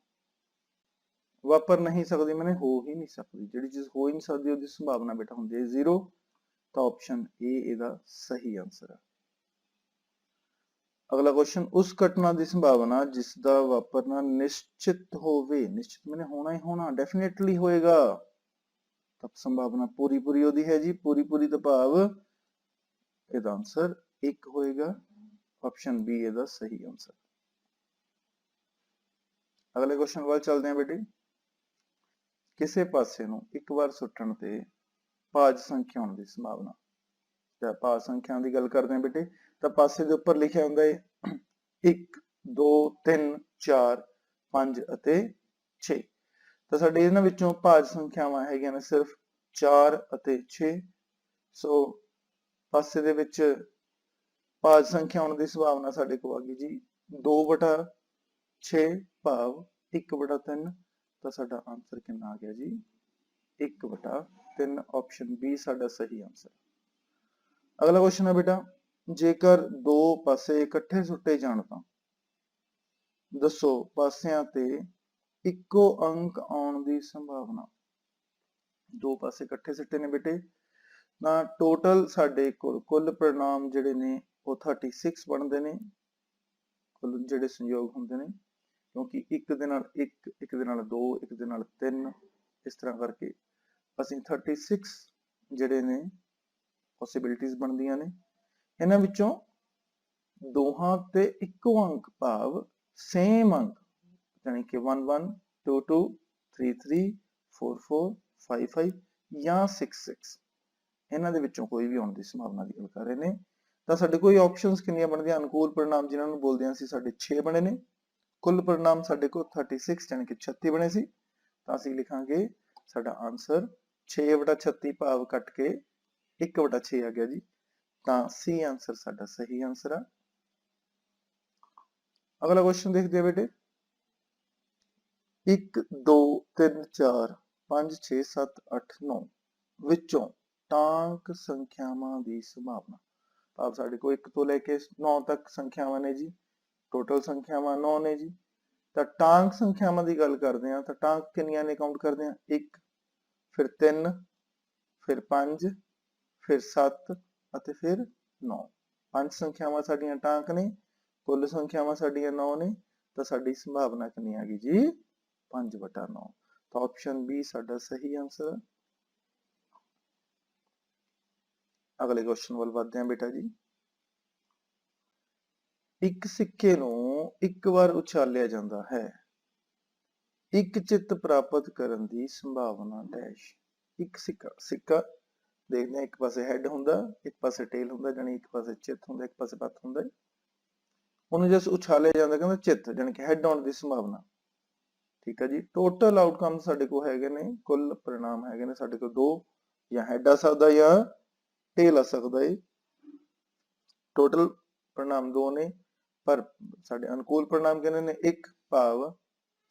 ਵਾਪਰ ਨਹੀਂ ਸਕਦੀ ਮਾਨੇ ਹੋ ਹੀ ਨਹੀਂ ਸਕਦੀ, ਜਿਹੜੀ ਚੀਜ਼ ਹੋ ਹੀ ਨਹੀਂ ਸਕਦੀ ਉਹਦੀ ਸੰਭਾਵਨਾ ਬੇਟਾ ਹੁੰਦੀ ਹੈ 0, ਤਾਂ ਆਪਸ਼ਨ A ਇਹਦਾ ਸਹੀ ਆਨਸਰ ਹੈ। ਅਗਲਾ ਕੁਐਸਚਨ, ਉਸ ਘਟਨਾ ਦੀ ਸੰਭਾਵਨਾ ਜਿਸ ਦਾ ਵਾਪਰਨਾ ਨਿਸ਼ਚਿਤ ਹੋਵੇ। ਨਿਸ਼ਚਿਤ ਮਾਨੇ ਹੋਣਾ ਹੀ ਹੋਣਾ, ਡੈਫੀਨੇਟਲੀ ਹੋਏਗਾ, ਤਾਂ ਸੰਭਾਵਨਾ ਪੂਰੀ ਉਹਦੀ ਹੈ ਜੀ, ਪੂਰੀ ਦਾ ਭਾਵ ਇਹਦਾ ਆਨਸਰ 1 ਹੋਏਗਾ, ਆਪਸ਼ਨ B ਇਹਦਾ ਸਹੀ ਆਨਸਰ। ਅਗਲੇ ਕੁਐਸਚਨ ਵੱਲ ਚੱਲਦੇ ਹਾਂ ਬੇਟੇ, ਕਿਸੇ ਪਾਸੇ ਨੂੰ ਇੱਕ ਵਾਰ ਸੁੱਟਣ ਤੇ ਭਾਜ ਸੰਖਿਆ ਹੋਣ ਦੀ ਸੰਭਾਵਨਾ। ਤਾਂ ਭਾਜ ਸੰਖਿਆ ਦੀ ਗੱਲ ਕਰਦੇ ਹਾਂ ਬੇਟੇ, ਤਾਂ ਪਾਸੇ ਦੇ ਉੱਪਰ ਲਿਖਿਆ ਹੁੰਦਾ ਹੈ 1 2 3 4 5 ਅਤੇ 6, ਤਾਂ ਸਾਡੇ ਇਹਨਾਂ ਵਿੱਚੋਂ ਭਾਜ ਸੰਖਿਆਵਾਂ ਹੈਗੀਆਂ ਨੇ ਸਿਰਫ 4 ਅਤੇ 6। ਸੋ ਪਾਸੇ ਦੇ ਵਿੱਚ ਭਾਜ ਸੰਖਿਆ ਹੋਣ ਦੀ ਸੰਭਾਵਨਾ ਸਾਡੇ ਕੋਲ ਆ ਗਈ ਜੀ 2/6 ਭਾਵ 1/3, ਤਾਂ ਸਾਡਾ ਆਨਸਰ ਕਿੰਨਾ ਆ ਗਿਆ ਜੀ 1/3, ਆਪਸ਼ਨ B ਸਾਡਾ ਸਹੀ ਆਨਸਰ। ਅਗਲਾ ਕੁਐਸਚਨ ਹੈ ਬੇਟਾ, ਜੇਕਰ ਦੋ ਪਾਸੇ ਇਕੱਠੇ ਸੁੱਟੇ ਜਾਣ ਤਾਂ ਦੱਸੋ ਪਾਸਿਆਂ ਤੇ ਇੱਕੋ ਅੰਕ ਆਉਣ ਦੀ ਸੰਭਾਵਨਾ। ਦੋ ਪਾਸੇ ਇਕੱਠੇ ਸਿੱਟੇ ਨੇ ਬੇਟੇ, ਤਾਂ ਟੋਟਲ ਸਾਡੇ ਕੋਲ ਕੁੱਲ ਪਰਿਣਾਮ ਜਿਹੜੇ ਨੇ ਉਹ 36 ਬਣਦੇ ਨੇ, ਕੁੱਲ ਜਿਹੜੇ ਸੰਯੋਗ ਹੁੰਦੇ ਨੇ, ਕਿਉਂਕਿ ਇੱਕ ਦੇ ਨਾਲ 1, ਇੱਕ ਦੇ ਨਾਲ 2, ਇੱਕ ਦੇ ਨਾਲ 3, ਇਸ ਤਰ੍ਹਾਂ ਕਰਕੇ ਅਸੀਂ 36 ਜਿਹੜੇ ਨੇ ਪੋਸੀਬਿਲਿਟੀਜ਼ ਬਣਦੀਆਂ ਨੇ। ਇਹਨਾਂ ਵਿੱਚੋਂ ਦੋਹਾਂ ਤੇ ਇੱਕੋ ਅੰਕ ਭਾਵ ਸੇਮ ਅੰਕ, ਯਾਨੀ ਕਿ 1 1 2 2 3 3 4 4 5 5 ਜਾਂ 6 6, ਇਹਨਾਂ ਦੇ ਵਿੱਚੋਂ ਕੋਈ ਵੀ ਆਉਣ ਦੀ ਸੰਭਾਵਨਾ ਦੀ ਗੱਲ ਕਰ ਰਹੇ ਨੇ। ਤਾਂ ਸਾਡੇ ਕੋਈ ਆਪਸ਼ਨਸ ਕਿੰਨੀਆਂ ਬਣਦੀਆਂ, ਅਨੁਕੂਲ ਪਰਿਣਾਮ ਜਿਨ੍ਹਾਂ ਨੂੰ ਬੋਲਦੇ ਹਾਂ ਅਸੀਂ ਸਾਡੇ 6 ਬਣੇ ਨੇ, ਕੁੱਲ ਪਰਿਣਾਮ ਸਾਡੇ ਕੋਲ 36 ਯਾਨੀ ਕਿ 36 ਬਣੇ ਸੀ, ਤਾਂ ਅਸੀਂ ਲਿਖਾਂਗੇ ਸਾਡਾ ਆਨਸਰ 6/36 ਭਾਵ ਕੱਟ ਕੇ 1/6 ਆ ਗਿਆ ਜੀ, ਤਾਂ C ਆਨਸਰ ਸਾਡਾ ਸਹੀ ਆਨਸਰ ਆ। ਅਗਲਾ ਕੁਐਸਚਨ ਦੇਖਦੇ ਆ ਬੇਟੇ, 1 2 3 4 5 6 7 8 9 ਵਿੱਚੋਂ ਟਾਂਕ ਸੰਖਿਆਵਾਂ ਦੀ ਸੰਭਾਵਨਾ। ਭਾਵ ਸਾਡੇ ਕੋਲ 1 ਤੋਂ ਲੈ ਕੇ 9 ਤੱਕ ਸੰਖਿਆਵਾਂ ਨੇ ਜੀ, ਟੋਟਲ ਸੰਖਿਆਵਾਂ 9 ਨੇ ਜੀ। ਤਾਂ ਟਾਂਕ ਸੰਖਿਆਵਾਂ ਦੀ ਗੱਲ ਕਰਦੇ ਹਾਂ ਤਾਂ ਟਾਂਕ ਕਿੰਨੀਆਂ ਨੇ ਕਾਊਂਟ ਕਰਦੇ ਹਾਂ 1, ਫਿਰ 3, ਫਿਰ 5, ਫਿਰ 7 ਅਤੇ ਫਿਰ 9। 5 ਸੰਖਿਆਵਾਂ ਸਾਡੀਆਂ ਟਾਂਕ ਨੇ, ਕੁੱਲ ਸੰਖਿਆਵਾਂ ਸਾਡੀਆਂ 9 ਨੇ, ਤਾਂ ਸਾਡੀ ਸੰਭਾਵਨਾ ਕਿੰਨੀ ਆ ਗਈ ਜੀ 5/9। ਤਾਂ ਆਪਸ਼ਨ ਬੀ ਸਾਡਾ ਸਹੀ ਆਂਸਰ ਹੈ। ਅਗਲੇ ਕੁਐਸਚਨ ਵੱਲ ਵਧਦੇ ਹਾਂ ਬੇਟਾ ਜੀ। ਇੱਕ ਸਿੱਕੇ ਨੂੰ ਇੱਕ ਵਾਰ ਉਛਾਲਿਆ ਜਾਂਦਾ ਹੈ, ਇੱਕ ਚਿੱਤ ਪ੍ਰਾਪਤ ਕਰਨ ਦੀ ਸੰਭਾਵਨਾ ਡੈਸ਼। ਇੱਕ ਸਿੱਕਾ ਦੇਖਦੇ ਹਾਂ, ਇੱਕ ਪਾਸੇ ਹੈਡ ਹੁੰਦਾ, ਇੱਕ ਪਾਸੇ ਟੇਲ ਹੁੰਦਾ, ਜਾਨੀ ਇੱਕ ਪਾਸੇ ਚਿੱਤ ਹੁੰਦਾ, ਇੱਕ ਪਾਸੇ ਪੱਤ ਹੁੰਦਾ। ਉਹਨੂੰ ਜਦ ਉਛਾਲਿਆ ਜਾਂਦਾ ਕਹਿੰਦਾ ਚਿੱਤ, ਜਾਨੀ ਕਿ ਹੈਡ ਆਉਣ ਦੀ ਸੰਭਾਵਨਾ। ਠੀਕ ਹੈ ਜੀ। ਟੋਟਲ ਆਊਟਕਮ ਸਾਡੇ ਕੋਲ ਹੈਗੇ ਨੇ, ਕੁੱਲ परिणाम ਹੈਗੇ ਨੇ ਸਾਡੇ ਕੋਲ 2, ਜਾਂ ਹੈਡ ਆ ਸਕਦਾ ਜਾਂ ਟੇਲ ਆ ਸਕਦਾ ਹੈ। ਟੋਟਲ परिणाम 2 ਨੇ, ਪਰ ਸਾਡੇ ਅਨੁਕੂਲ परिणाम ਕਿੰਨੇ ਨੇ 1, ਭਾਵ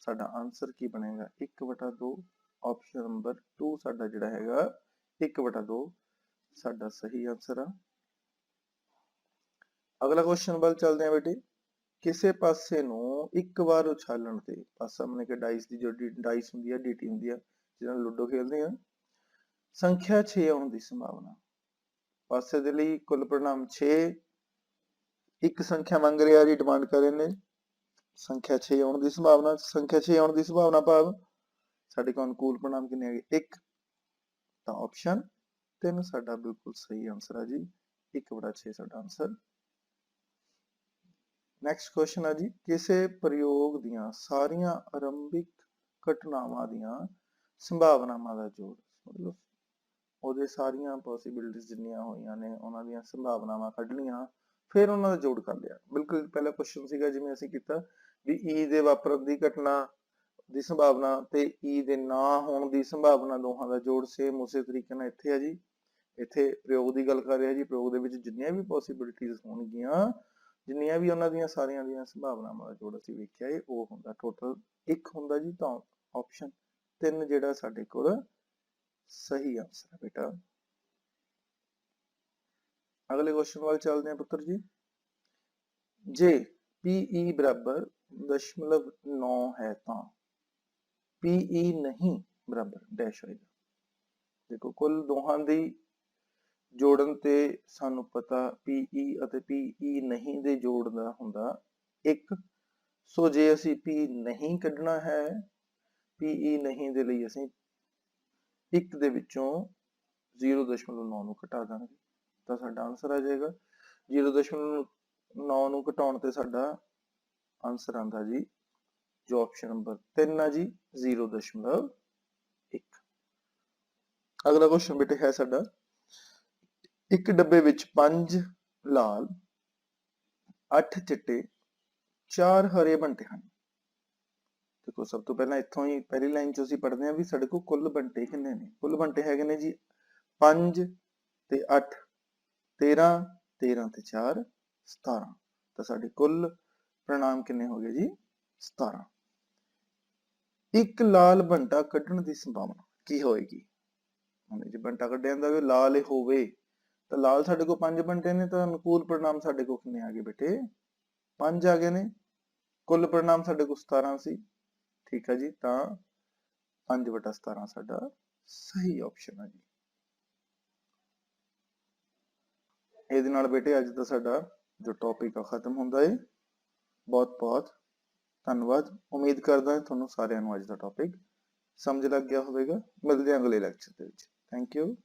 ਸਾਡਾ ਆਨਸਰ ਕੀ ਬਣੇਗਾ 1/2। ਆਪਸ਼ਨ ਨੰਬਰ 2 ਸਾਡਾ ਜਿਹੜਾ ਹੈਗਾ 1/2 ਸਾਡਾ ਸਹੀ ਆਨਸਰ ਆ। ਅਗਲਾ ਕੁਐਸਚਨ ਵੱਲ ਚੱਲਦੇ ਹਾਂ ਬੇਟੇ। ਕਿਸੇ ਪਾਸੇ ਨੂੰ ਇੱਕ ਵਾਰ ਉਛਾਲਣ ਤੇ, ਪਾਸਾ ਮਨੇ ਕਿ ਡਾਈਸ ਦੀ ਜੋ ਡਾਈਸ ਹੁੰਦੀ ਹੈ, ਡੀਟੀ ਹੁੰਦੀ ਹੈ, ਜਿਹਦੇ ਨਾਲ ਲੂਡੋ ਖੇਡਦੇ ਆ, ਸੰਖਿਆ 6 ਆਉਣ ਦੀ ਸੰਭਾਵਨਾ। ਪਾਸੇ ਦੇ ਲਈ ਕੁੱਲ परिणाम 6, ਇੱਕ ਸੰਖਿਆ ਮੰਗ ਰਿਹਾ ਜੀ, ਡਿਮਾਂਡ ਕਰ ਰਹੇ ਨੇ ਸੰਖਿਆ 6 ਆਉਣ ਦੀ ਸੰਭਾਵਨਾ। ਸੰਖਿਆ 6 ਆਉਣ ਦੀ ਸੰਭਾਵਨਾ ਭਾਵ ਸਾਡੇ ਕੋਲ ਅਨੁਕੂਲ परिणाम ਕਿੰਨੇ ਹੈਗੇ 1, ਤਾਂ ਆਪਸ਼ਨ 3 ਸਾਡਾ ਬਿਲਕੁਲ ਸਹੀ ਆਨਸਰ ਹੈ ਜੀ, 1/6 ਸਾਡਾ ਆਨਸਰ। ਨੈਕਸਟ ਕੁਐਸਚਨ ਹੈ ਜੀ, ਕਿਸੇ ਪ੍ਰਯੋਗ ਦੀਆਂ ਸਾਰੀਆਂ ਆਰੰਭਿਕ ਘਟਨਾਵਾਂ ਦੀਆਂ ਸੰਭਾਵਨਾਵਾਂ ਦਾ ਜੋੜ, ਮਤਲਬ ਉਹਦੇ ਸਾਰੀਆਂ ਪੋਸੀਬਿਲਿਟੀਜ਼ ਜਿੰਨੀਆਂ ਹੋਈਆਂ ਨੇ ਉਹਨਾਂ ਦੀਆਂ ਸੰਭਾਵਨਾਵਾਂ ਕੱਢਣੀਆਂ, ਫਿਰ ਉਹਨਾਂ ਦਾ ਜੋੜ ਕਰ ਲਿਆ। ਬਿਲਕੁਲ ਪਹਿਲਾ ਕੁਐਸਚਨ ਸੀਗਾ ਜਿਵੇਂ ਅਸੀਂ ਕੀਤਾ ਵੀ ਈ ਦੇ ਵਾਪਰਨ ਦੀ ਘਟਨਾ ਦੀ ਸੰਭਾਵਨਾ ਤੇ ਈ ਦੇ ਨਾ ਹੋਣ ਦੀ ਸੰਭਾਵਨਾ, ਦੋਹਾਂ ਦਾ ਜੋੜ ਸੇਮ ਉਸੇ ਤਰੀਕੇ ਨਾਲ ਇੱਥੇ ਹੈ ਜੀ। ਇੱਥੇ ਪ੍ਰਯੋਗ ਦੀ ਗੱਲ ਕਰ ਰਿਹਾ ਜੀ, ਪ੍ਰਯੋਗ ਦੇ ਵਿੱਚ ਜਿੰਨੀਆਂ ਵੀ ਪੋਸੀਬਿਲਿਟੀਜ਼ ਹੋਣਗੀਆਂ, ਜਿੰਨੀਆਂ ਵੀ ਉਹਨਾਂ ਦੀਆਂ ਸਾਰੀਆਂ ਦੀਆਂ ਸੰਭਾਵਨਾਵਾਂ ਦਾ ਜੋੜ ਅਸੀਂ ਵੇਖਿਆ ਹੈ, ਉਹ ਹੁੰਦਾ ਟੋਟਲ 1 ਹੁੰਦਾ ਜੀ। ਤਾਂ ਆਪਸ਼ਨ 3 ਜਿਹੜਾ ਸਾਡੇ ਕੋਲ ਸਹੀ ਆਨਸਰ ਹੈ ਬੇਟਾ। ਅਗਲੇ ਕੁਐਸਚਨ ਵੱਲ ਚੱਲਦੇ ਹਾਂ ਪੁੱਤਰ ਜੀ। ਜੇ PE ਬਰਾਬਰ 0.9 ਹੈ ਤਾਂ PE ਨਹੀਂ ਬਰਾਬਰ ਡੈਸ਼ ਹੋਏਗਾ। ਦੇਖੋ ਕੁੱਲ ਦੋਹਾਂ ਦੀ ਜੋੜਨ ਤੇ ਸਾਨੂੰ ਪਤਾ PE ਅਤੇ PE ਨਹੀਂ ਦੇ ਜੋੜ ਦਾ ਹੁੰਦਾ 1। ਸੋ ਜੇ ਅਸੀਂ P ਨਹੀਂ ਕੱਢਣਾ ਹੈ, PE ਨਹੀਂ ਦੇ ਲਈ ਅਸੀਂ 1 ਦੇ ਵਿੱਚੋਂ 0.9 ਨੂੰ ਘਟਾ ਦਾਂਗੇ ਤਾਂ ਸਾਡਾ ਆਨਸਰ ਆ ਜਾਏਗਾ। 0.9 ਨੂੰ ਘਟਾਉਣ ਤੇ ਸਾਡਾ ਆਨਸਰ ਆਂਦਾ ਜੀ ਜੋ ਆਪਸ਼ਨ ਨੰਬਰ 3 ਆ ਜੀ 0.1। ਅਗਲਾ ਕੁਐਸਚਨ ਬੇਟੇ ਹੈ ਸਾਡਾ, ਇੱਕ ਡੱਬੇ ਵਿੱਚ 5 ਲਾਲ, 8 ਚਿੱਟੇ, 4 ਹਰੇ ਬੰਟੇ ਹਨ। ਦੇਖੋ ਸਭ ਤੋਂ ਪਹਿਲਾਂ ਇੱਥੋਂ ਹੀ ਪਹਿਲੀ ਲਾਈਨ 'ਚ ਅਸੀਂ ਪੜ੍ਹਦੇ ਹਾਂ ਵੀ ਸਾਡੇ ਕੋਲ ਕੁੱਲ ਬੰਟੇ ਕਿੰਨੇ ਨੇ। ਕੁੱਲ ਬੰਟੇ ਹੈਗੇ ਨੇ ਜੀ 5 ਤੇ 8, 13, 13 ਤੇ 4 17। ਤਾਂ ਸਾਡੇ ਕੁੱਲ परिणाम ਕਿੰਨੇ ਹੋ ਗਏ ਜੀ 17। ਇੱਕ ਲਾਲ ਬੰਟਾ ਕੱਢਣ ਦੀ ਸੰਭਾਵਨਾ ਕੀ ਹੋਏਗੀ? ਜੇ ਬੰਟਾ ਕੱਢਿਆ ਜਾਂਦਾ ਵੀ ਲਾਲ ਹੋਵੇ ਤਾਂ ਲਾਲ ਸਾਡੇ ਕੋਲ 5 ਬੰਟੇ ਨੇ, ਤਾਂ ਅਨੁਕੂਲ परिणाम ਸਾਡੇ ਕੋਲ ਕਿੰਨੇ ਆ ਗਏ ਬੇਟੇ 5 ਆ ਗਏ ਨੇ। ਕੁੱਲ परिणाम ਸਾਡੇ ਕੋਲ 17 ਸੀ। ਠੀਕ ਹੈ ਜੀ, ਤਾਂ 5/17 ਸਾਡਾ ਸਹੀ ਆਪਸ਼ਨ ਹੈ ਜੀ। ਇਹਦੇ ਨਾਲ ਬੇਟੇ ਅੱਜ ਦਾ ਸਾਡਾ ਜੋ ਟੌਪਿਕ ਆ ਖਤਮ ਹੁੰਦਾ ਹੈ। ਬਹੁਤ ਬਹੁਤ ਧੰਨਵਾਦ। ਉਮੀਦ ਕਰਦਾ ਹਾਂ ਤੁਹਾਨੂੰ ਸਾਰਿਆਂ ਨੂੰ ਅੱਜ ਦਾ ਟੌਪਿਕ ਸਮਝ ਲੱਗ ਗਿਆ ਹੋਵੇਗਾ। ਮਿਲਦੇ ਹਾਂ ਅਗਲੇ ਲੈਕਚਰ ਦੇ ਵਿੱਚ। Thank you.